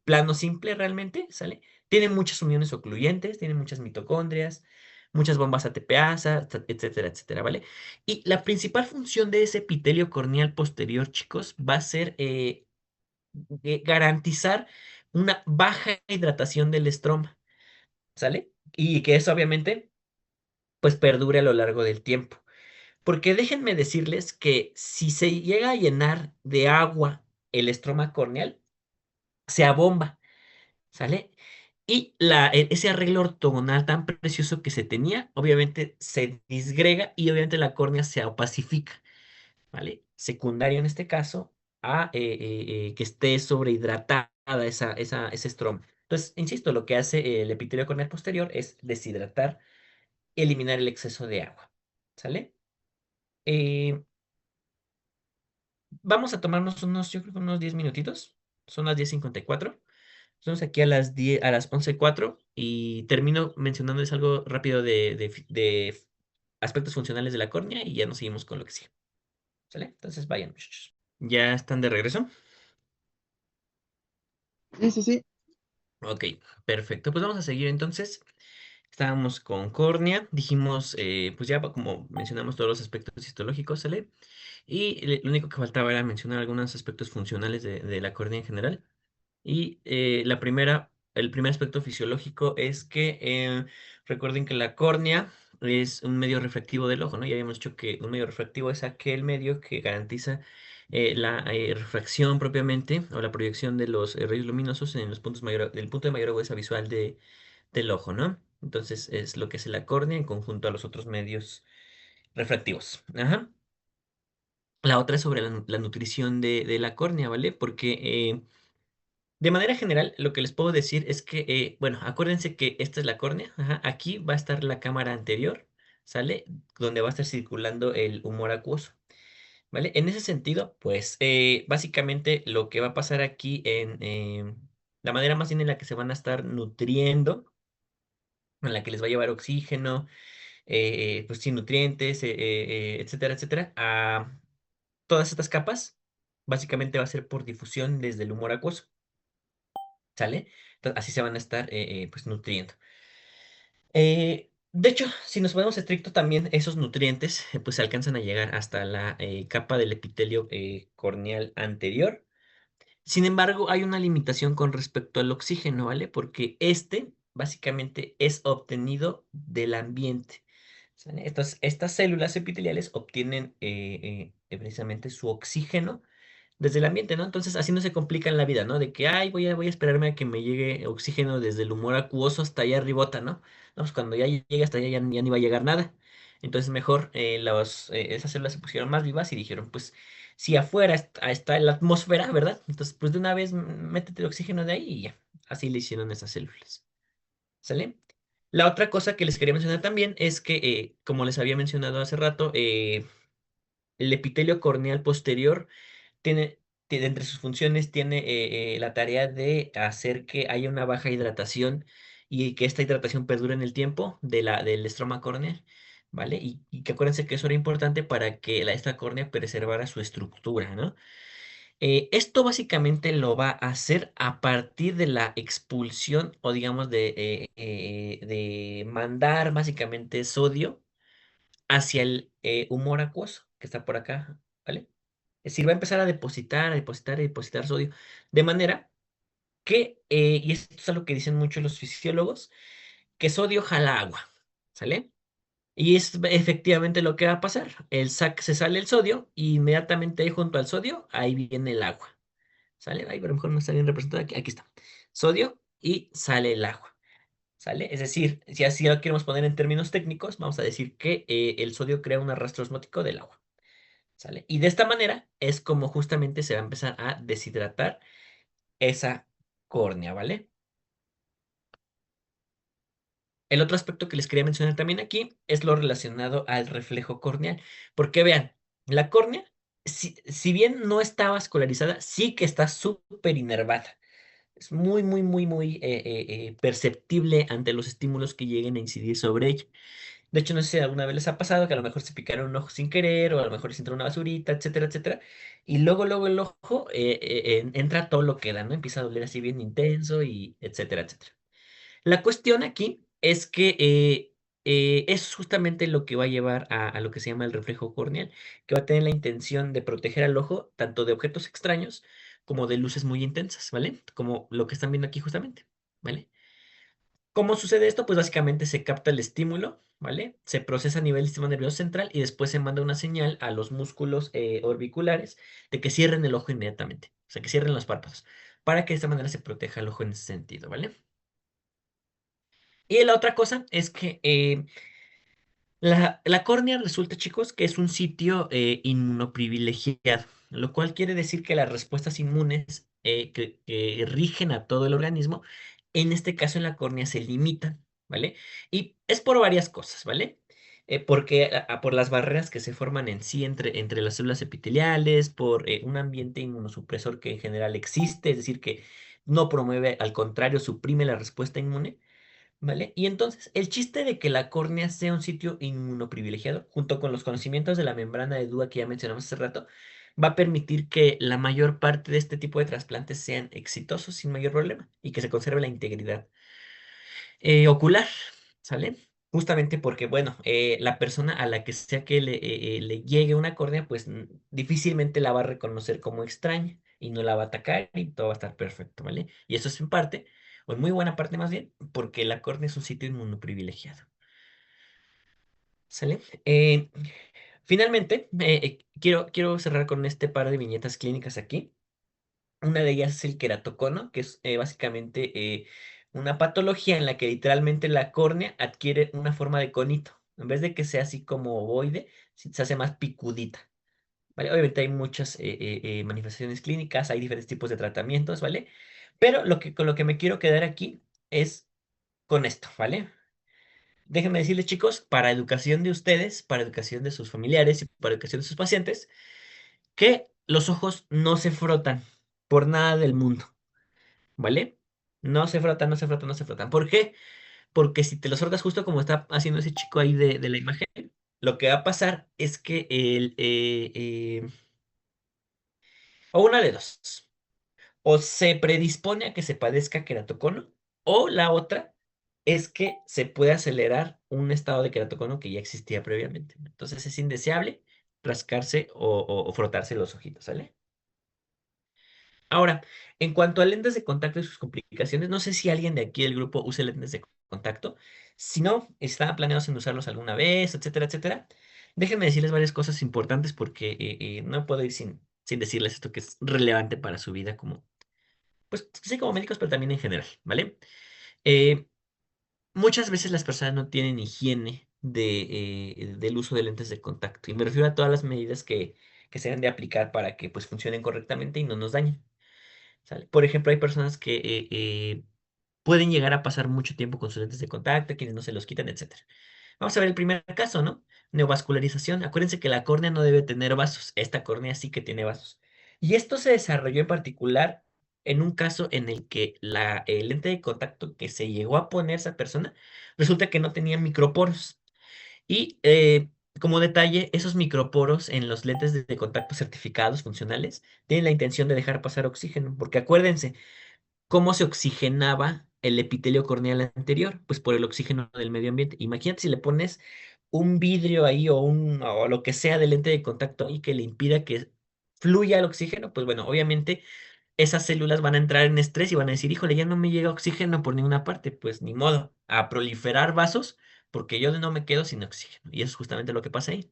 plano simple realmente, ¿sale? Tiene muchas uniones ocluyentes, tiene muchas mitocondrias, muchas bombas ATPasa, etcétera, etcétera, ¿vale? Y la principal función de ese epitelio corneal posterior, chicos, va a ser garantizar una baja hidratación del estroma, ¿sale? Y que eso obviamente, pues, perdure a lo largo del tiempo. Porque déjenme decirles que si se llega a llenar de agua el estroma corneal, se abomba, ¿sale? Y ese arreglo ortogonal tan precioso que se tenía, obviamente se disgrega y obviamente la córnea se opacifica, ¿vale? Secundario en este caso a que esté sobrehidratada ese estroma. Entonces, insisto, lo que hace el epitelio corneal posterior es deshidratar, eliminar el exceso de agua, ¿sale? Eh, Vamos a tomarnos yo creo que unos 10 minutitos. Son las 10:54. Estamos aquí a las 10, a las 11:04 y termino mencionándoles algo rápido de aspectos funcionales de la córnea y ya nos seguimos con lo que sigue. ¿Sale? Entonces vayan, muchachos. ¿Ya están de regreso?
Sí, sí, sí.
Ok, perfecto. Pues vamos a seguir entonces. Estábamos con córnea, dijimos, pues ya como mencionamos todos los aspectos histológicos, ¿sale? Y lo único que faltaba era mencionar algunos aspectos funcionales de la córnea en general. Y el primer aspecto fisiológico es que recuerden que la córnea es un medio refractivo del ojo, ¿no? Ya habíamos dicho que un medio refractivo es aquel medio que garantiza la refracción propiamente o la proyección de los rayos luminosos en los del punto de mayor agudeza visual del ojo, ¿no? Entonces es lo que es la córnea en conjunto a los otros medios refractivos. Ajá. La otra es sobre la nutrición de la córnea, ¿vale? Porque de manera general, lo que les puedo decir es que, bueno, acuérdense que esta es la córnea. Ajá, aquí va a estar la cámara anterior, ¿sale? Donde va a estar circulando el humor acuoso, ¿vale? En ese sentido, pues, básicamente lo que va a pasar aquí la manera más bien en la que se van a estar nutriendo, en la que les va a llevar oxígeno, pues sin nutrientes, etcétera, etcétera, a todas estas capas, básicamente va a ser por difusión desde el humor acuoso. ¿Sale? Entonces, así se van a estar pues nutriendo. De hecho, si nos ponemos estricto también, esos nutrientes pues se alcanzan a llegar hasta la capa del epitelio corneal anterior. Sin embargo, hay una limitación con respecto al oxígeno, ¿vale? Porque este básicamente es obtenido del ambiente. ¿Sale? Estas células epiteliales obtienen precisamente su oxígeno desde el ambiente, ¿no? Entonces así no se complican la vida, ¿no? De que, ay, voy a esperarme a que me llegue oxígeno desde el humor acuoso hasta allá arribota, ¿no? No, pues cuando ya llegue hasta allá ya ni va a llegar nada. Entonces mejor esas células se pusieron más vivas y dijeron, pues si afuera está la atmósfera, ¿verdad? Entonces pues de una vez métete el oxígeno de ahí y ya. Así le hicieron esas células. ¿Sale? La otra cosa que les quería mencionar también es que, como les había mencionado hace rato, el epitelio corneal posterior entre sus funciones tiene la tarea de hacer que haya una baja hidratación y que esta hidratación perdure en el tiempo del estroma córnea, ¿vale? Y que acuérdense que eso era importante para que esta córnea preservara su estructura, ¿no? Esto básicamente lo va a hacer a partir de la expulsión o digamos de mandar básicamente sodio hacia el humor acuoso que está por acá, ¿vale? Es decir, va a empezar a depositar, a depositar, a depositar sodio. De manera que, y esto es algo que dicen mucho los fisiólogos, que sodio jala agua, ¿sale? Y es efectivamente lo que va a pasar. Se sale el sodio y inmediatamente ahí junto al sodio, ahí viene el agua, ¿sale? Ahí a lo mejor no está bien representado aquí, aquí está. Sodio y sale el agua, ¿sale? Es decir, si así lo queremos poner en términos técnicos, vamos a decir que el sodio crea un arrastre osmótico del agua. ¿Sale? Y de esta manera es como justamente se va a empezar a deshidratar esa córnea, ¿vale? El otro aspecto que les quería mencionar también aquí es lo relacionado al reflejo corneal, porque vean, la córnea, si bien no está vascularizada, sí que está súper inervada. Es muy, muy, muy, muy perceptible ante los estímulos que lleguen a incidir sobre ella. De hecho, no sé si alguna vez les ha pasado que a lo mejor se picaron un ojo sin querer o a lo mejor les entró una basurita, etcétera, etcétera. Y luego el ojo entra todo lo que da, ¿no? Empieza a doler así bien intenso y etcétera, etcétera. La cuestión aquí es que es justamente lo que va a llevar a lo que se llama el reflejo corneal, que va a tener la intención de proteger al ojo tanto de objetos extraños como de luces muy intensas, ¿vale? Como lo que están viendo aquí justamente, ¿vale? ¿Cómo sucede esto? Pues básicamente se capta el estímulo, ¿vale? Se procesa a nivel del sistema nervioso central y después se manda una señal a los músculos orbiculares de que cierren el ojo inmediatamente, o sea, que cierren los párpados, para que de esta manera se proteja el ojo en ese sentido, ¿vale? Y la otra cosa es que la córnea resulta, chicos, que es un sitio inmunoprivilegiado, lo cual quiere decir que las respuestas inmunes que rigen a todo el organismo, en este caso en la córnea se limitan, ¿vale? Y es por varias cosas, ¿vale? Porque por las barreras que se forman en sí entre las células epiteliales, por un ambiente inmunosupresor que en general existe, es decir, que no promueve, al contrario, suprime la respuesta inmune. ¿Vale? Y entonces, el chiste de que la córnea sea un sitio inmunoprivilegiado, junto con los conocimientos de la membrana de Dúa que ya mencionamos hace rato, va a permitir que la mayor parte de este tipo de trasplantes sean exitosos sin mayor problema y que se conserve la integridad ocular, ¿sale? Justamente porque, bueno, la persona a la que sea que le llegue una córnea, pues difícilmente la va a reconocer como extraña y no la va a atacar y todo va a estar perfecto, ¿vale? Y eso es en parte, o en muy buena parte más bien, porque la córnea es un sitio inmunoprivilegiado, ¿sale? Finalmente, quiero cerrar con este par de viñetas clínicas aquí. Una de ellas es el queratocono, que es básicamente una patología en la que literalmente la córnea adquiere una forma de conito. En vez de que sea así como ovoide, se hace más picudita. ¿Vale? Obviamente hay muchas manifestaciones clínicas, hay diferentes tipos de tratamientos, ¿vale? Pero con lo que me quiero quedar aquí es con esto, ¿vale? Déjenme decirles, chicos, para educación de ustedes, para educación de sus familiares y para educación de sus pacientes, que los ojos no se frotan por nada del mundo. ¿Vale? No se frotan, no se frotan, no se frotan. ¿Por qué? Porque si te los frotas justo como está haciendo ese chico ahí de la imagen, lo que va a pasar es que o una de dos, o se predispone a que se padezca queratocono, o la otra es que se puede acelerar un estado de queratocono que ya existía previamente. Entonces es indeseable rascarse o frotarse los ojitos, ¿sale? Ahora, en cuanto a lentes de contacto y sus complicaciones, no sé si alguien de aquí del grupo use lentes de contacto. Si no, están planeados en usarlos alguna vez, etcétera, etcétera. Déjenme decirles varias cosas importantes porque no puedo ir sin decirles esto que es relevante para su vida como, pues sí, como médicos, pero también en general, ¿vale? Eh, Muchas veces las personas no tienen higiene del uso de lentes de contacto. Y me refiero a todas las medidas que se deben de aplicar para que pues funcionen correctamente y no nos dañen. ¿Sale? Por ejemplo, hay personas que pueden llegar a pasar mucho tiempo con sus lentes de contacto, quienes no se los quitan, etcétera. Vamos a ver el primer caso, ¿no? Neovascularización. Acuérdense que la córnea no debe tener vasos. Esta córnea sí que tiene vasos. Y esto se desarrolló en particular en un caso en el que el lente de contacto que se llegó a poner esa persona resulta que no tenía microporos. Y como detalle, esos microporos en los lentes de contacto certificados funcionales tienen la intención de dejar pasar oxígeno, porque acuérdense, ¿cómo se oxigenaba el epitelio corneal anterior? Pues por el oxígeno del medio ambiente. Imagínate si le pones un vidrio ahí o lo que sea de lente de contacto ahí que le impida que fluya el oxígeno, pues bueno, obviamente esas células van a entrar en estrés y van a decir, híjole, ya no me llega oxígeno por ninguna parte. Pues ni modo, a proliferar vasos, porque yo no me quedo sin oxígeno. Y eso es justamente lo que pasa ahí.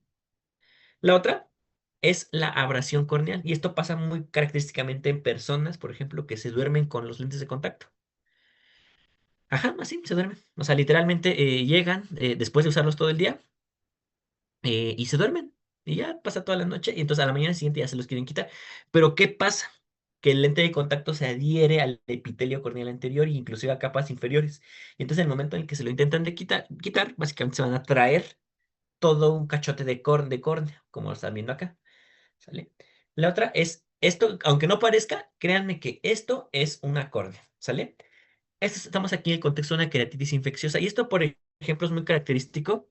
La otra es la abrasión corneal. Y esto pasa muy característicamente en personas, por ejemplo, que se duermen con los lentes de contacto. Ajá, así se duermen. O sea, literalmente llegan después de usarlos todo el día y se duermen. Y ya pasa toda la noche y entonces a la mañana siguiente ya se los quieren quitar. Pero ¿qué pasa? Que el lente de contacto se adhiere al epitelio corneal anterior e inclusive a capas inferiores. Y entonces en el momento en el que se lo intentan quitar, básicamente se van a traer todo un cachote de córnea, como lo están viendo acá. ¿Sale? La otra es esto, aunque no parezca, créanme que esto es una córnea. ¿Sale? Estamos aquí en el contexto de una queratitis infecciosa. Y esto, por ejemplo, es muy característico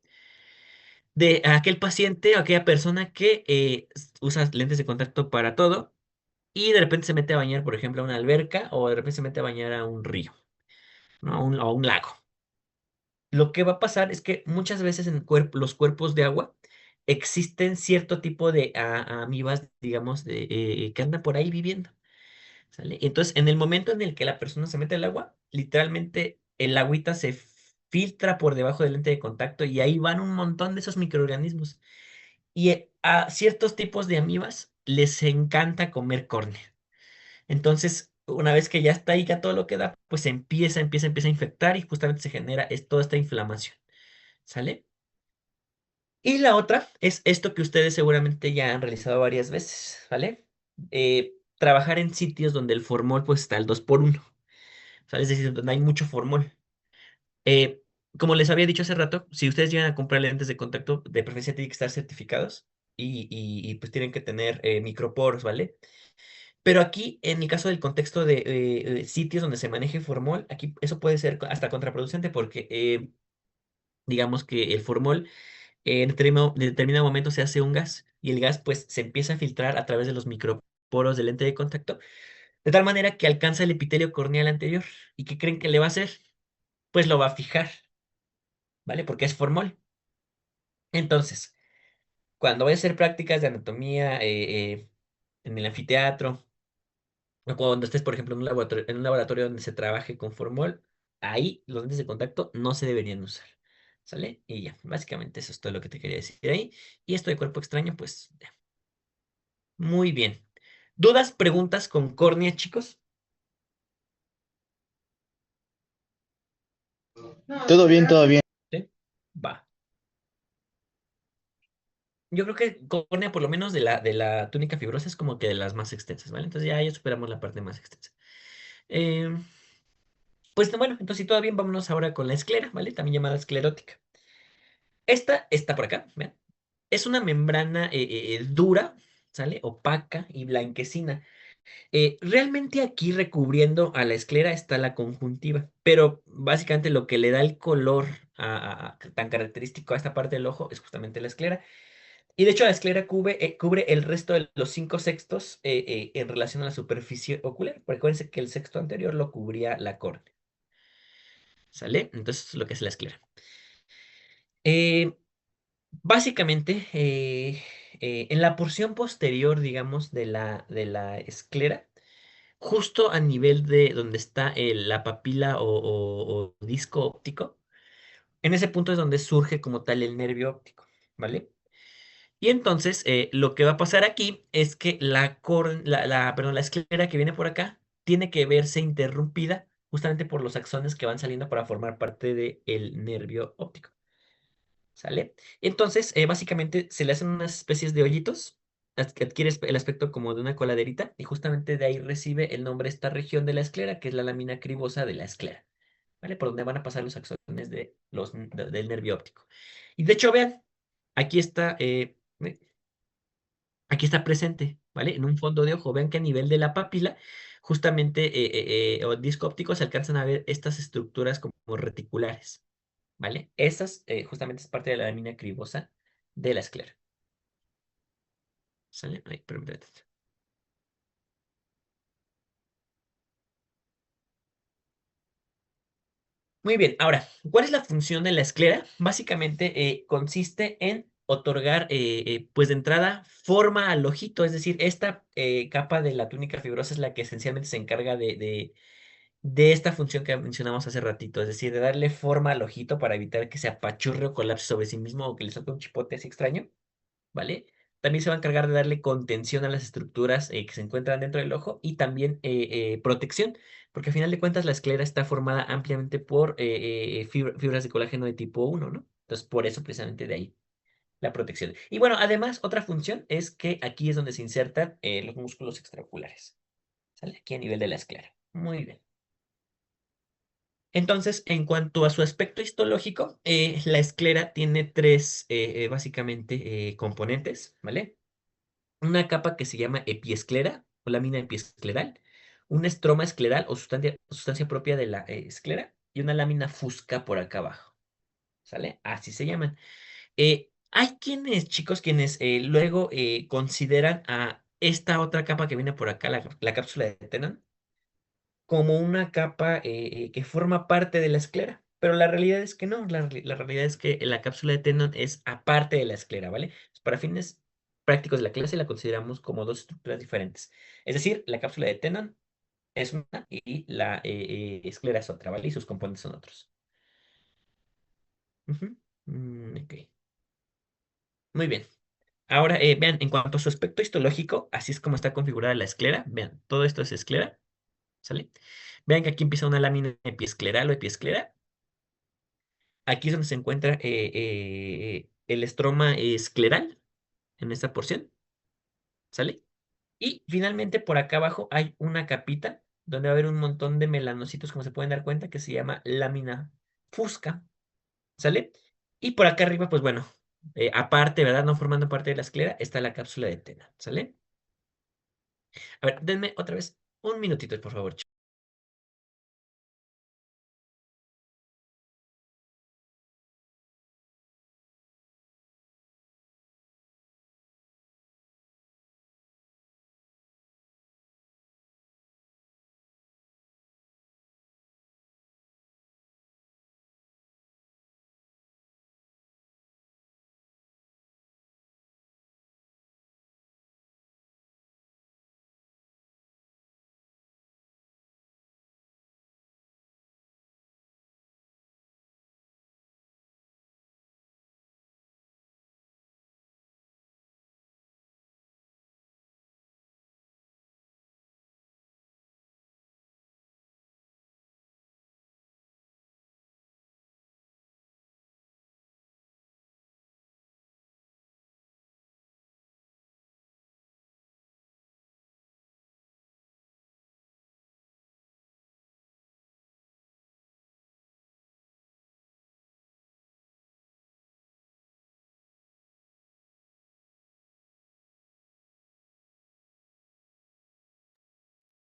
de aquel paciente o aquella persona que usa lentes de contacto para todo y de repente se mete a bañar, por ejemplo, a una alberca o de repente se mete a bañar a un río, ¿no? A un lago. Lo que va a pasar es que muchas veces en los cuerpos de agua existen cierto tipo de amibas, digamos, que andan por ahí viviendo. ¿Sale? Entonces, en el momento en el que la persona se mete al agua, literalmente el agüita se filtra por debajo del lente de contacto y ahí van un montón de esos microorganismos. Y a ciertos tipos de amibas les encanta comer córnea. Entonces, una vez que ya está ahí, ya todo lo que da, pues empieza a infectar y justamente se genera toda esta inflamación. ¿Sale? Y la otra es esto que ustedes seguramente ya han realizado varias veces, ¿vale? Trabajar en sitios donde el formol pues está al 2 por 1. ¿Sale? Es decir, donde hay mucho formol. Eh, Como les había dicho hace rato, si ustedes llegan a comprar lentes de contacto, de preferencia tienen que estar certificados pues tienen que tener microporos, ¿vale? Pero aquí, en el caso del contexto de sitios donde se maneje formol, aquí eso puede ser hasta contraproducente porque digamos que el formol en determinado momento se hace un gas y el gas pues se empieza a filtrar a través de los microporos del lente de contacto, de tal manera que alcanza el epitelio corneal anterior. ¿Y qué creen que le va a hacer? Pues lo va a fijar, ¿vale? Porque es formol. Entonces, cuando vaya a hacer prácticas de anatomía en el anfiteatro, o cuando estés, por ejemplo, en un laboratorio donde se trabaje con formol, ahí los lentes de contacto no se deberían usar. ¿Sale? Y ya, básicamente eso es todo lo que te quería decir ahí. Y esto de cuerpo extraño, pues, ya. Muy bien. ¿Dudas, preguntas con córnea, chicos?
Todo bien, todo bien.
¿Sí? Va. Yo creo que córnea, por lo menos de la túnica fibrosa, es como que de las más extensas, ¿vale? Entonces ya superamos la parte más extensa. Em, pues bueno, entonces si todo bien, vámonos ahora con la esclera, ¿vale? También llamada esclerótica. Esta está por acá, ¿vean? Es una membrana dura, ¿sale? Opaca y blanquecina. Realmente aquí recubriendo a la esclera está la conjuntiva, pero básicamente lo que le da el color tan característico a esta parte del ojo es justamente la esclera. Y de hecho la esclera cubre el resto de los 5 sextos en relación a la superficie ocular. Recuérdense que el sexto anterior lo cubría la córnea. ¿Sale? Entonces eso es lo que es la esclera. Eh, Básicamente, en la porción posterior, digamos, de la esclera, justo a nivel de donde está la papila o disco óptico, en ese punto es donde surge como tal el nervio óptico, ¿vale? Y entonces lo que va a pasar aquí es que perdón, la esclera que viene por acá tiene que verse interrumpida justamente por los axones que van saliendo para formar parte del nervio óptico. ¿sale? Entonces, básicamente se le hacen unas especies de hoyitos, que adquiere el aspecto como de una coladerita, y justamente de ahí recibe el nombre esta región de la esclera, que es la lámina cribosa de la esclera, ¿vale? Por donde van a pasar los axones del nervio óptico. Y de hecho, vean, aquí está, aquí está presente, ¿vale? En un fondo de ojo, vean que a nivel de la papila, justamente, o disco óptico, se alcanzan a ver estas estructuras como reticulares, ¿vale? Esas justamente es parte de la lámina cribosa de la esclera. ¿Sale? Ay, espérame. Muy bien, ahora, ¿cuál es la función de la esclera? Básicamente consiste en otorgar, pues de entrada, forma al ojito, es decir, esta capa de la túnica fibrosa es la que esencialmente se encarga de esta función que mencionamos hace ratito, es decir, de darle forma al ojito para evitar que se apachurre o colapse sobre sí mismo o que le salga un chipote así extraño. ¿Vale? También se va a encargar de darle contención a las estructuras que se encuentran dentro del ojo y también protección, porque al final de cuentas la esclera está formada ampliamente por fibras de colágeno de tipo 1, ¿no? Entonces, por eso precisamente de ahí la protección. Y bueno, además, otra función es que aquí es donde se insertan los músculos extraoculares, ¿sale? Aquí a nivel de la esclera. Muy bien. Entonces, en cuanto a su aspecto histológico, la esclera tiene tres, básicamente, componentes, ¿vale? Una capa que se llama epiesclera o lámina epiescleral, un estroma escleral o sustancia propia de la esclera y una lámina fusca por acá abajo, ¿sale? Así se llaman. Hay quienes, chicos, quienes luego consideran a esta otra capa que viene por acá, la cápsula de Tenon, como una capa que forma parte de la esclera. Pero la realidad es que no, la realidad es que la cápsula de Tenon es aparte de la esclera, ¿vale? Para fines prácticos de la clase la consideramos como dos estructuras diferentes. Es decir, la cápsula de Tenon es una y la esclera es otra, ¿vale? Y sus componentes son otros. Ujú. Ok, muy bien. Ahora, vean, en cuanto a su aspecto histológico, así es como está configurada la esclera. Vean, todo esto es esclera, ¿sale? Vean que aquí empieza una lámina epiescleral o epiesclera. Aquí es donde se encuentra el estroma escleral, en esta porción, ¿sale? Y finalmente por acá abajo hay una capita donde va a haber un montón de melanocitos, como se pueden dar cuenta, que se llama lámina fusca, ¿sale? Y por acá arriba, pues bueno, aparte, ¿verdad? No formando parte de la esclera, está la cápsula de Tena, ¿sale? A ver, denme otra vez un minutito, por favor.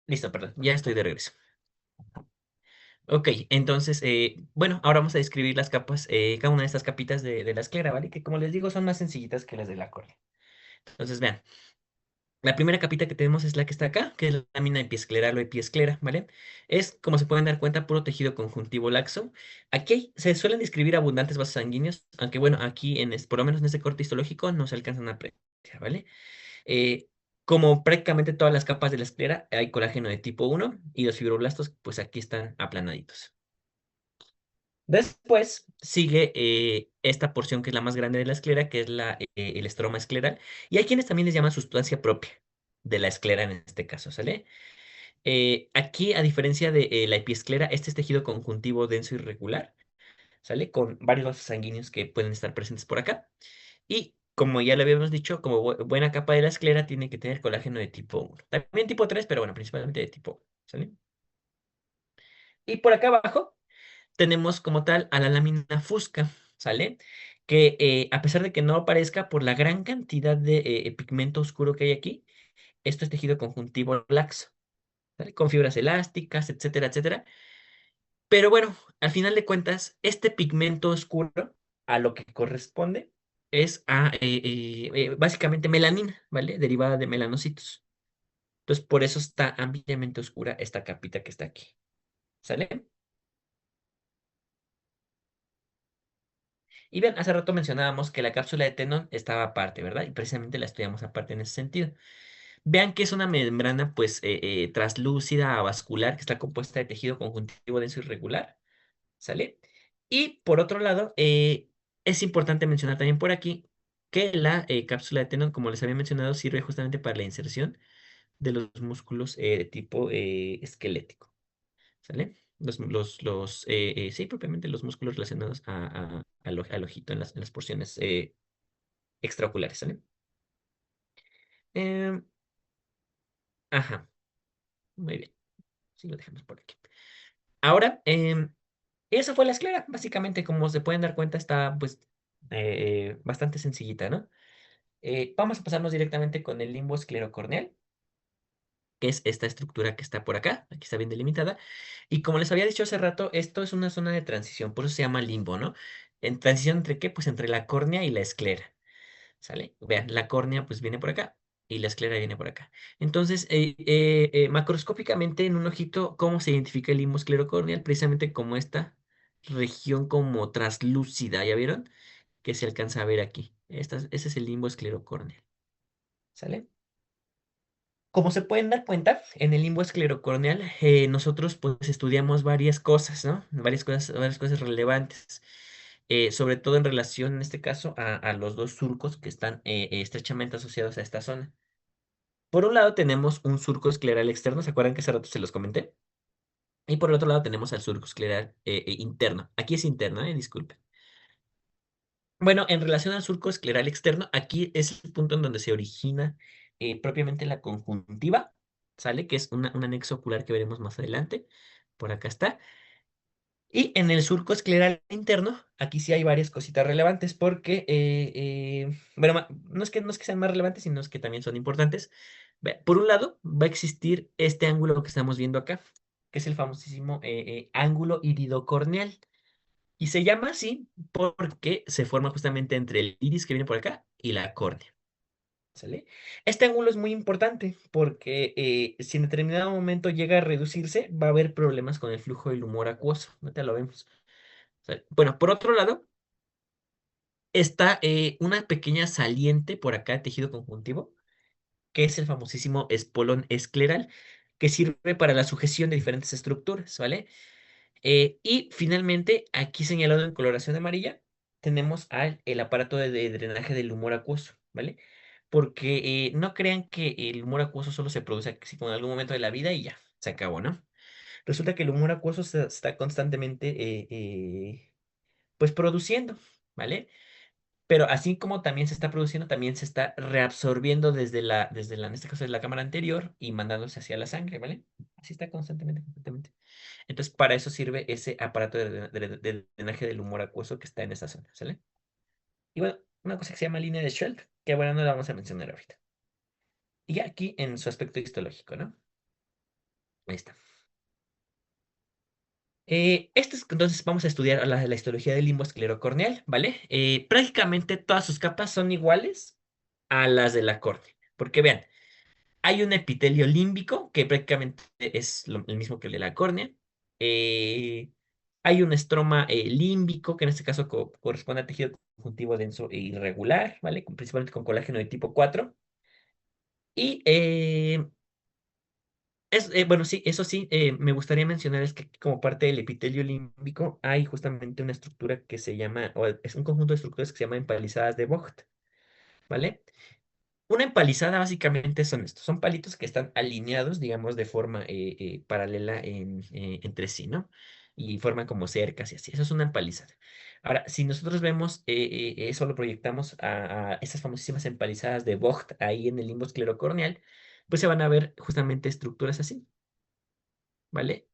Listo, perdón, ya estoy de regreso. Ok, entonces, bueno, ahora vamos a describir las capas, cada una de estas capitas de la esclera, ¿vale? Que como les digo, son más sencillitas que las de la córnea. Entonces, vean, la primera capita que tenemos es la que está acá, que es la lámina epiescleral o epiesclera, ¿vale? Es, como se pueden dar cuenta, puro tejido conjuntivo laxo. Se suelen describir abundantes vasos sanguíneos, aunque bueno, aquí, por lo menos en este corte histológico, no se alcanzan a apreciar, ¿vale? Eh, como prácticamente todas las capas de la esclera, hay colágeno de tipo 1 y los fibroblastos, pues aquí están aplanaditos. Después sigue esta porción que es la más grande de la esclera, que es el estroma escleral. Y hay quienes también les llaman sustancia propia de la esclera en este caso, ¿sale? Aquí, a diferencia de la epiesclera, este es tejido conjuntivo denso y regular, ¿sale? Con varios vasos sanguíneos que pueden estar presentes por acá. Y como ya lo habíamos dicho, como buena capa de la esclera tiene que tener colágeno de tipo 1. También tipo 3, pero bueno, principalmente de tipo 1, ¿sale? Y por acá abajo tenemos como tal a la lámina fusca, ¿sale? Que a pesar de que no aparezca por la gran cantidad de pigmento oscuro que hay aquí, esto es tejido conjuntivo laxo, ¿sale? Con fibras elásticas, etcétera, etcétera. Pero bueno, al final de cuentas, este pigmento oscuro a lo que corresponde es a básicamente melanina, ¿vale? Derivada de melanocitos. Entonces, por eso está ampliamente oscura esta capita que está aquí, ¿sale? Y bien, hace rato mencionábamos que la cápsula de Tenon estaba aparte, ¿verdad? Y precisamente la estudiamos aparte en ese sentido. Vean que es una membrana, pues, translúcida, avascular, que está compuesta de tejido conjuntivo denso y regular, ¿sale? Y por otro lado, es importante mencionar también por aquí que la cápsula de Tenon, como les había mencionado, sirve justamente para la inserción de los músculos de tipo esquelético, ¿sale? Sí, propiamente los músculos relacionados al ojito en las porciones extraoculares, ¿sale? Em, ajá, muy bien. Sí, lo dejamos por aquí. Ahora, esa fue la esclera. Básicamente, como se pueden dar cuenta, está pues bastante sencillita, ¿no? Vamos a pasarnos directamente con el limbo esclerocorneal, que es esta estructura que está por acá. Aquí está bien delimitada. Y como les había dicho hace rato, esto es una zona de transición, por eso se llama limbo, ¿no? ¿En transición entre qué? Pues entre la córnea y la esclera. ¿Sale? Vean, la córnea pues viene por acá y la esclera viene por acá. Entonces, macroscópicamente en un ojito, ¿cómo se identifica el limbo esclerocorneal? Precisamente como esta región como traslúcida, ¿ya vieron? Que se alcanza a ver aquí. Ese es el limbo esclerocorneal, ¿sale? Como se pueden dar cuenta, en el limbo esclerocorneal nosotros pues estudiamos varias cosas, ¿no? Varias cosas relevantes, sobre todo en relación, en este caso, a los dos surcos que están estrechamente asociados a esta zona. Por un lado tenemos un surco escleral externo, ¿se acuerdan que hace rato se los comenté? Y por el otro lado tenemos al surco escleral interno. Aquí es interno, disculpen. Bueno, en relación al surco escleral externo, aquí es el punto en donde se origina propiamente la conjuntiva, ¿sale? Que es un anexo ocular que veremos más adelante. Por acá está. Y en el surco escleral interno, aquí sí hay varias cositas relevantes porque, bueno, no es que sean más relevantes, sino es que también son importantes. Por un lado, va a existir este ángulo que estamos viendo acá, que es el famosísimo ángulo iridocorneal. Y se llama así porque se forma justamente entre el iris que viene por acá y la córnea. ¿Sale? Este ángulo es muy importante porque si en determinado momento llega a reducirse, va a haber problemas con el flujo del humor acuoso. Ahorita lo vemos. ¿Sale? Bueno, por otro lado, está una pequeña saliente por acá de tejido conjuntivo, que es el famosísimo espolón escleral, que sirve para la sujeción de diferentes estructuras, ¿vale? Y finalmente, aquí señalado en coloración amarilla, tenemos el aparato de drenaje del humor acuoso, ¿vale? Porque no crean que el humor acuoso solo se produce así como en algún momento de la vida y ya, se acabó, ¿no? Resulta que el humor acuoso se está constantemente, pues, produciendo, ¿vale? Pero así como también se está produciendo, también se está reabsorbiendo en este caso, de la cámara anterior y mandándose hacia la sangre, ¿vale? Así está constantemente, constantemente. Entonces, para eso sirve ese aparato de drenaje del humor acuoso que está en esa zona, ¿sale? Y bueno, una cosa que se llama línea de Scheldt, que bueno, no la vamos a mencionar ahorita. Y ya aquí en su aspecto histológico, ¿no? Ahí está. Entonces vamos a estudiar la histología del limbo esclerocorneal, ¿vale? Prácticamente todas sus capas son iguales a las de la córnea, porque vean, hay un epitelio límbico que prácticamente es el mismo que el de la córnea. Eh, Hay un estroma límbico que en este caso corresponde a tejido conjuntivo denso e irregular, ¿vale? Principalmente con colágeno de tipo 4. Y bueno, sí, eso sí, me gustaría mencionar es que como parte del epitelio límbico hay justamente una estructura que se llama, o es un conjunto de estructuras que se llama empalizadas de Vogt, ¿vale? Una empalizada básicamente son estos, son palitos que están alineados, digamos, de forma paralela entre sí, ¿no? y forman como cercas y así. Eso es una empalizada. Ahora, si nosotros vemos, eso lo proyectamos a esas famosísimas empalizadas de Vogt ahí en el limbo esclerocorneal, pues se van a ver justamente estructuras así, ¿vale?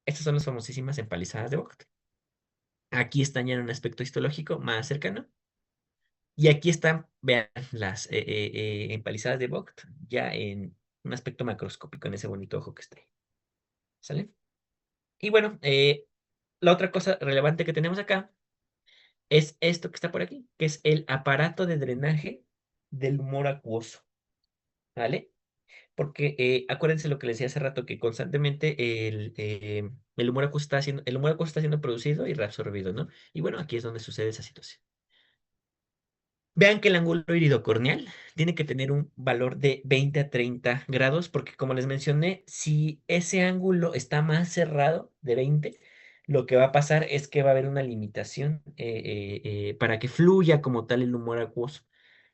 Estas son las famosísimas empalizadas de Vogt. Aquí están ya en un aspecto histológico más cercano. Y aquí están, vean, las empalizadas de Vogt ya en un aspecto macroscópico, en ese bonito ojo que está ahí. ¿Sale? Y bueno, la otra cosa relevante que tenemos acá es esto que está por aquí, que es el aparato de drenaje del humor acuoso. ¿Vale? Porque acuérdense lo que les decía hace rato, que constantemente el humor acuoso el humor acuoso está siendo producido y reabsorbido, ¿no? Y bueno, aquí es donde sucede esa situación. Vean que el ángulo iridocorneal tiene que tener un valor de 20 a 30 grados, porque como les mencioné, si ese ángulo está más cerrado de 20, lo que va a pasar es que va a haber una limitación para que fluya como tal el humor acuoso.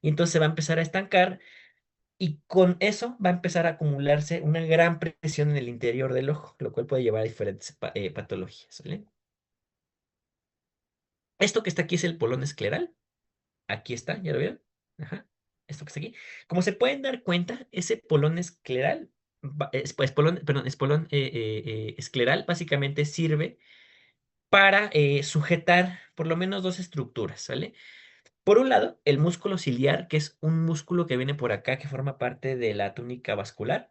Y entonces se va a empezar a estancar y con eso va a empezar a acumularse una gran presión en el interior del ojo, lo cual puede llevar a diferentes patologías, ¿vale? Esto que está aquí es el polón escleral. Aquí está, ¿ya lo vieron? Ajá, esto que está aquí. Como se pueden dar cuenta, ese polón escleral, perdón, espolón escleral básicamente sirve para sujetar por lo menos dos estructuras, ¿vale? Por un lado, el músculo ciliar, que es un músculo que viene por acá, que forma parte de la túnica vascular.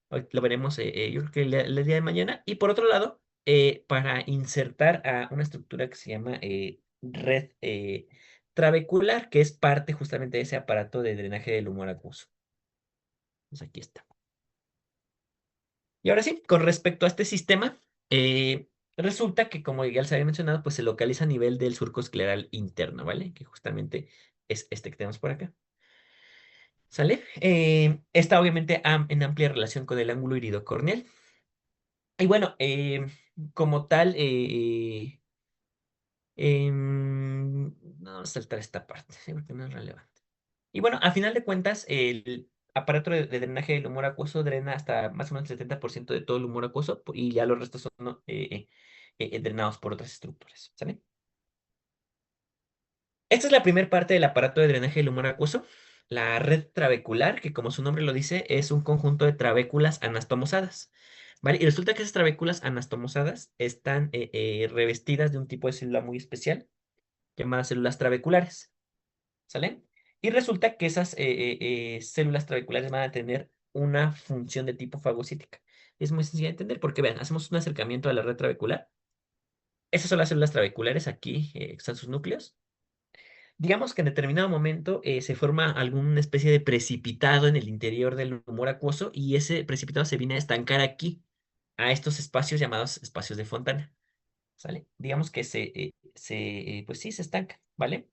Hoy lo veremos, yo creo que el día de mañana. Y por otro lado, para insertar a una estructura que se llama red trabecular, que es parte justamente de ese aparato de drenaje del humor acuoso. Pues aquí está. Y ahora sí, con respecto a este sistema, resulta que, como ya les había mencionado, pues se localiza a nivel del surco escleral interno, ¿vale? Que justamente es este que tenemos por acá. ¿Sale? Está obviamente en amplia relación con el ángulo iridocorneal. Y bueno, como tal, no vamos a saltar esta parte, sí, porque no es relevante. Y bueno, a final de cuentas, el aparato de drenaje del humor acuoso drena hasta más o menos el 70% de todo el humor acuoso y ya los restos son ¿no? drenados por otras estructuras, ¿sale? Esta es la primera parte del aparato de drenaje del humor acuoso, la red trabecular, que como su nombre lo dice, es un conjunto de trabéculas anastomosadas. ¿Vale? Y resulta que esas trabéculas anastomosadas están revestidas de un tipo de célula muy especial, llamadas células trabeculares. ¿Sale? Y resulta que esas células trabeculares van a tener una función de tipo fagocítica. Es muy sencillo de entender porque, vean, hacemos un acercamiento a la red trabecular. Esas son las células trabeculares, aquí están sus núcleos. Digamos que en determinado momento se forma alguna especie de precipitado en el interior del humor acuoso y ese precipitado se viene a estancar aquí, a estos espacios llamados espacios de Fontana, ¿sale? Digamos que pues sí, se estanca, ¿vale?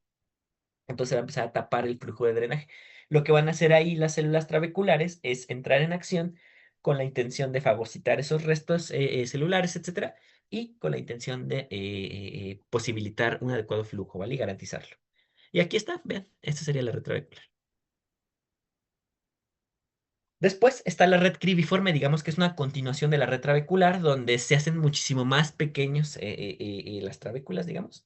Entonces va a empezar a tapar el flujo de drenaje. Lo que van a hacer ahí las células trabeculares es entrar en acción con la intención de fagocitar esos restos celulares, etcétera, y con la intención de posibilitar un adecuado flujo, ¿vale? Y garantizarlo. Y aquí está, vean, esta sería la red trabecular. Después está la red cribiforme, digamos que es una continuación de la red trabecular, donde se hacen muchísimo más pequeños las trabéculas, digamos,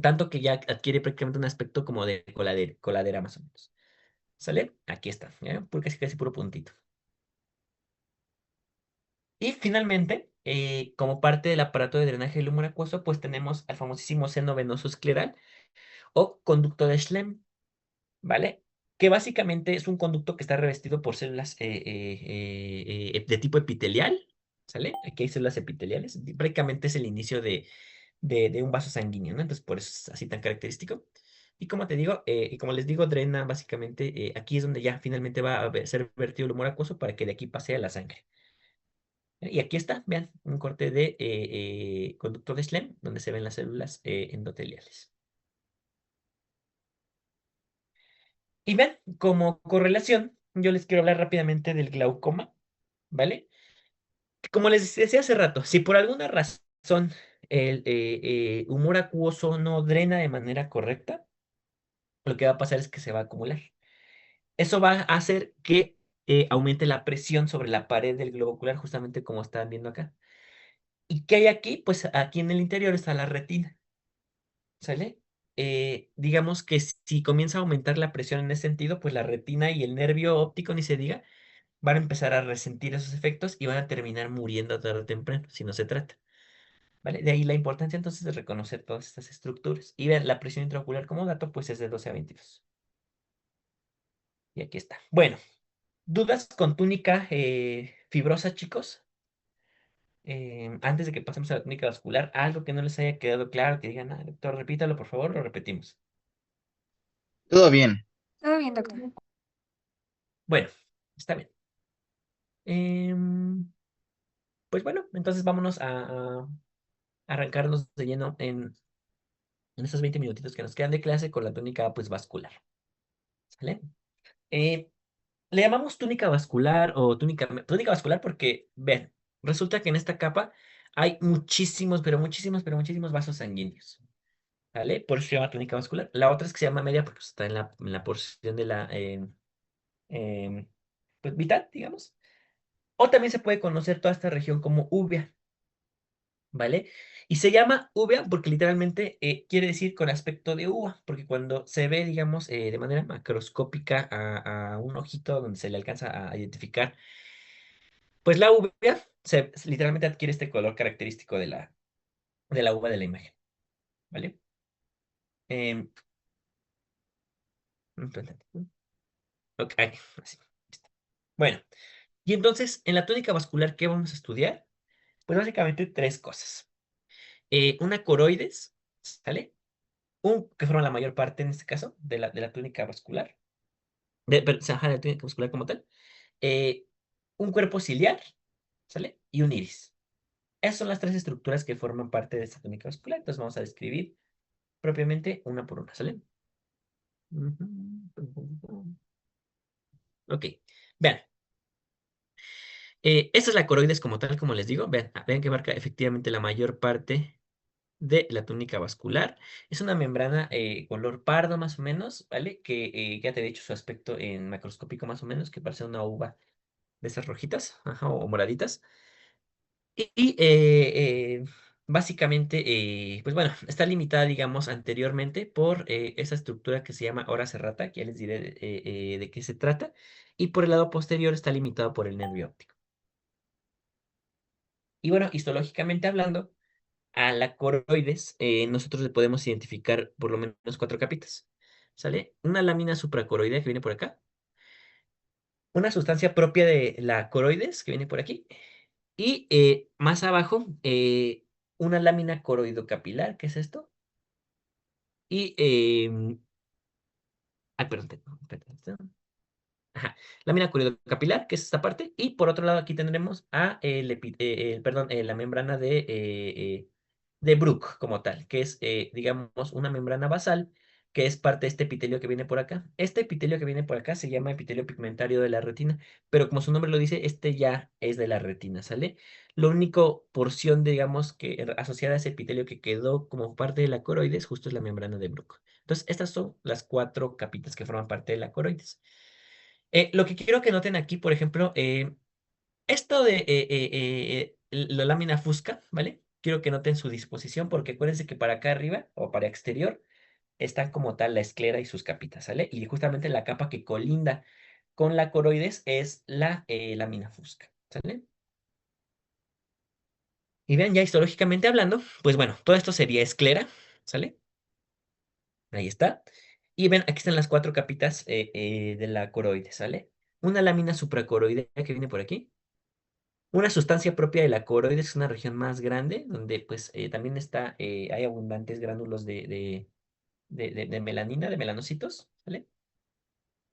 tanto que ya adquiere prácticamente un aspecto como de coladera más o menos. ¿Sale? Aquí está, ¿ya? Porque casi casi puro puntito. Y finalmente, como parte del aparato de drenaje del humor acuoso, pues tenemos al famosísimo seno venoso escleral o conducto de Schlemm, ¿vale? Que básicamente es un conducto que está revestido por células de tipo epitelial, ¿sale? Aquí hay células epiteliales. Prácticamente es el inicio de un vaso sanguíneo, ¿no? Entonces, por eso es así tan característico. Y como te digo, y como les digo, drena básicamente, aquí es donde ya finalmente va a ser vertido el humor acuoso para que de aquí pase a la sangre. Y aquí está, vean, un corte de conducto de Schlemm, donde se ven las células endoteliales. Y vean, como correlación, yo les quiero hablar rápidamente del glaucoma, ¿vale? Como les decía hace rato, si por alguna razón el humor acuoso no drena de manera correcta, lo que va a pasar es que se va a acumular. Eso va a hacer que aumente la presión sobre la pared del globo ocular, justamente como están viendo acá. ¿Y qué hay aquí? Pues aquí en el interior está la retina, ¿sale? Digamos que si comienza a aumentar la presión en ese sentido, pues la retina y el nervio óptico, ni se diga, van a empezar a resentir esos efectos y van a terminar muriendo tarde o temprano, si no se trata. ¿Vale? De ahí la importancia entonces de reconocer todas estas estructuras. Y ver la presión intraocular como dato, pues es de 12 a 22. Y aquí está. Bueno, ¿dudas con túnica fibrosa, chicos? Antes de que pasemos a la túnica vascular, algo que no les haya quedado claro, que digan, ah, doctor, repítalo, por favor, lo repetimos.
Todo bien.
Todo bien, doctor.
Bueno, está bien. Em, pues bueno, entonces vámonos a arrancarnos de lleno en estos 20 minutitos que nos quedan de clase con la túnica pues vascular. ¿Sale? Eh, Le llamamos túnica vascular o túnica vascular porque, ven, resulta que en esta capa hay muchísimos, pero muchísimos vasos sanguíneos. ¿Vale? Por eso se llama túnica vascular. La otra es que se llama media porque pues, está en la porción de la em, pues, vital, digamos. O también se puede conocer toda esta región como uvea, ¿vale? Y se llama uvea porque literalmente quiere decir con aspecto de uva, porque cuando se ve, digamos, de manera macroscópica a un ojito donde se le alcanza a identificar, pues la uvea literalmente adquiere este color característico de la uva de la imagen, ¿vale? Em, ok, así. Bueno, y entonces, en la tónica vascular, ¿qué vamos a estudiar? Pues básicamente tres cosas. Una coroides, ¿sale? Que forma la mayor parte, en este caso, de la túnica vascular, ajá, de la túnica vascular como tal. eh, un cuerpo ciliar, ¿sale? Y un iris. Esas son las tres estructuras que forman parte de esta túnica vascular. Entonces vamos a describir propiamente una por una, ¿sale? Ujú. Ok, vean. Esta es la coroides como tal, como les digo. Vean, vean que marca efectivamente la mayor parte de la túnica vascular. Es una membrana color pardo más o menos, ¿vale? Que ya te he dicho su aspecto en macroscópico más o menos, que parece una uva de esas rojitas, ajá, o moraditas. Y básicamente, pues bueno, está limitada, digamos, anteriormente por esa estructura que se llama hora serrata, que ya les diré de qué se trata, y por el lado posterior está limitado por el nervio óptico. Y bueno, histológicamente hablando, a la coroides, nosotros le podemos identificar por lo menos cuatro capitas. ¿Sale? Una lámina supracoroidea que viene por acá. Una sustancia propia de la coroides que viene por aquí. Y más abajo, una lámina coroidocapilar, ¿qué es esto? Y, ay, perdón, espérate. Ajá. Lámina capilar, que es esta parte. Y por otro lado, aquí tendremos perdón, la membrana de Bruch como tal, que es, digamos, una membrana basal, que es parte de este epitelio que viene por acá. Este epitelio que viene por acá se llama epitelio pigmentario de la retina, pero como su nombre lo dice, este ya es de la retina, ¿sale? Lo único porción, digamos, que asociada a ese epitelio que quedó como parte de la coroides, justo es la membrana de Bruch. Entonces, estas son las cuatro capitas que forman parte de la coroides. Lo que quiero que noten aquí, por ejemplo, esto de la lámina fusca, ¿vale? Quiero que noten su disposición porque acuérdense que para acá arriba o para exterior están como tal la esclera y sus capitas, ¿sale? Y justamente la capa que colinda con la coroides es la lámina fusca, ¿sale? Y vean, ya histológicamente hablando, pues bueno, todo esto sería esclera, ¿sale? Ahí está. Y ven, aquí están las cuatro capitas de la coroides, ¿sale? Una lámina supracoroidea que viene por aquí. Una sustancia propia de la coroides es una región más grande, donde pues también hay abundantes gránulos de melanina, de melanocitos, ¿vale?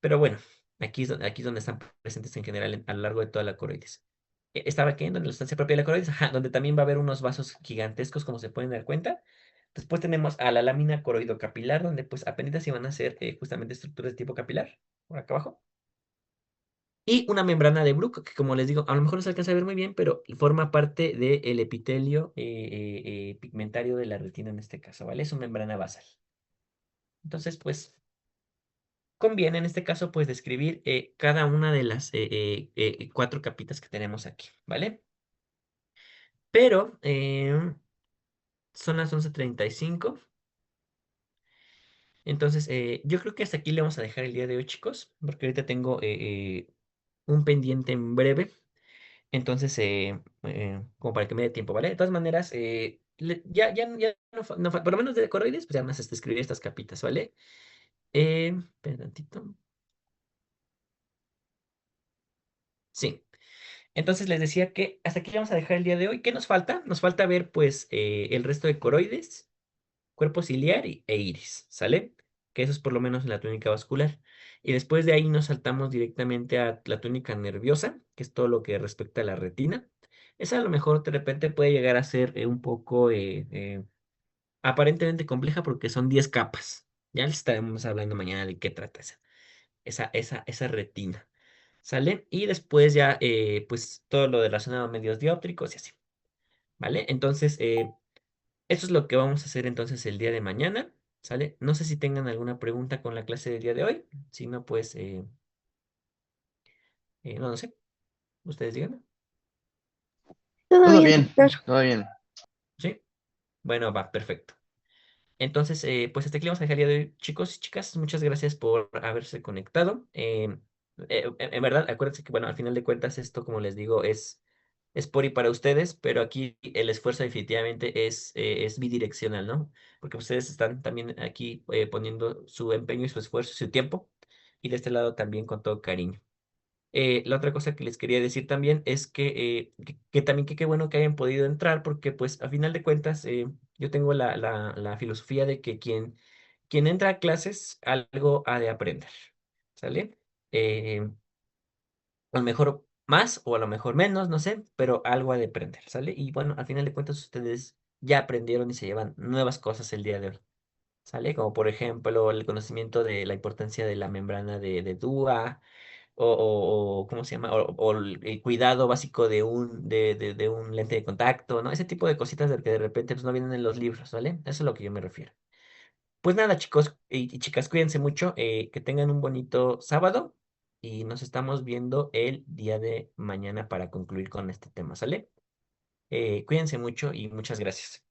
Pero bueno, aquí es donde están presentes en general a lo largo de toda la coroides. ¿Estaba aquí? ¿Donde la sustancia propia de la coroides? Ajá, donde también va a haber unos vasos gigantescos, como se pueden dar cuenta. Después tenemos a la lámina coroidocapilar, donde pues apenas iban a ser justamente estructuras de tipo capilar, por acá abajo. Y una membrana de Bruch, que como les digo, a lo mejor no se alcanza a ver muy bien, pero forma parte del epitelio pigmentario de la retina en este caso, ¿vale? Es una membrana basal. Entonces, pues, conviene en este caso, pues, describir cada una de las cuatro capitas que tenemos aquí, ¿vale? pero son las 11:35. Entonces, yo creo que hasta aquí le vamos a dejar el día de hoy, chicos, porque ahorita tengo un pendiente en breve. Entonces, como para que me dé tiempo, ¿vale? De todas maneras, ya por lo menos de coroides, pues ya más escribir estas capitas, ¿vale? Espera tantito. Sí. Entonces les decía que hasta aquí vamos a dejar el día de hoy. ¿Qué nos falta? Nos falta ver, pues, el resto de coroides, cuerpo ciliar e iris, ¿sale? Que eso es por lo menos en la túnica vascular. Y después de ahí nos saltamos directamente a la túnica nerviosa, que es todo lo que respecta a la retina. Esa a lo mejor de repente puede llegar a ser un poco aparentemente compleja porque son 10 capas. Ya les estaremos hablando mañana de qué trata esa retina. ¿Sale? Y después ya, pues todo lo relacionado a medios dióptricos y así. ¿Vale? Entonces, eso es lo que vamos a hacer entonces el día de mañana. ¿Sale? No sé si tengan alguna pregunta con la clase del día de hoy. Si no, pues, no sé. Ustedes díganme.
Todo
Todo
bien,
bien,
doctor.
todo bien.
¿Sí? Bueno, va, perfecto. Entonces, pues hasta aquí le vamos a dejar el día de hoy, chicos y chicas. Muchas gracias por haberse conectado. En verdad, acuérdense que, bueno, al final de cuentas, esto, como les digo, es por y para ustedes, pero aquí el esfuerzo definitivamente es bidireccional, ¿no? Porque ustedes están también aquí poniendo su empeño y su esfuerzo y su tiempo, y de este lado también con todo cariño. La otra cosa que les quería decir también es que también que qué bueno que hayan podido entrar, porque pues a final de cuentas yo tengo la filosofía de que quien entra a clases algo ha de aprender, ¿sale? Eh, a lo mejor más o a lo mejor menos, no sé, pero algo ha de aprender, ¿sale? Y bueno, al final de cuentas ustedes ya aprendieron y se llevan nuevas cosas el día de hoy, ¿sale? Como por ejemplo el conocimiento de la importancia de la membrana de Dua ¿cómo se llama? O el cuidado básico de un lente de contacto, ¿no? Ese tipo de cositas de que de repente pues, no vienen en los libros, ¿vale? Eso es a lo que yo me refiero. Pues nada, chicos y chicas, cuídense mucho, que tengan un bonito sábado y nos estamos viendo el día de mañana para concluir con este tema, ¿sale? Cuídense mucho y muchas gracias.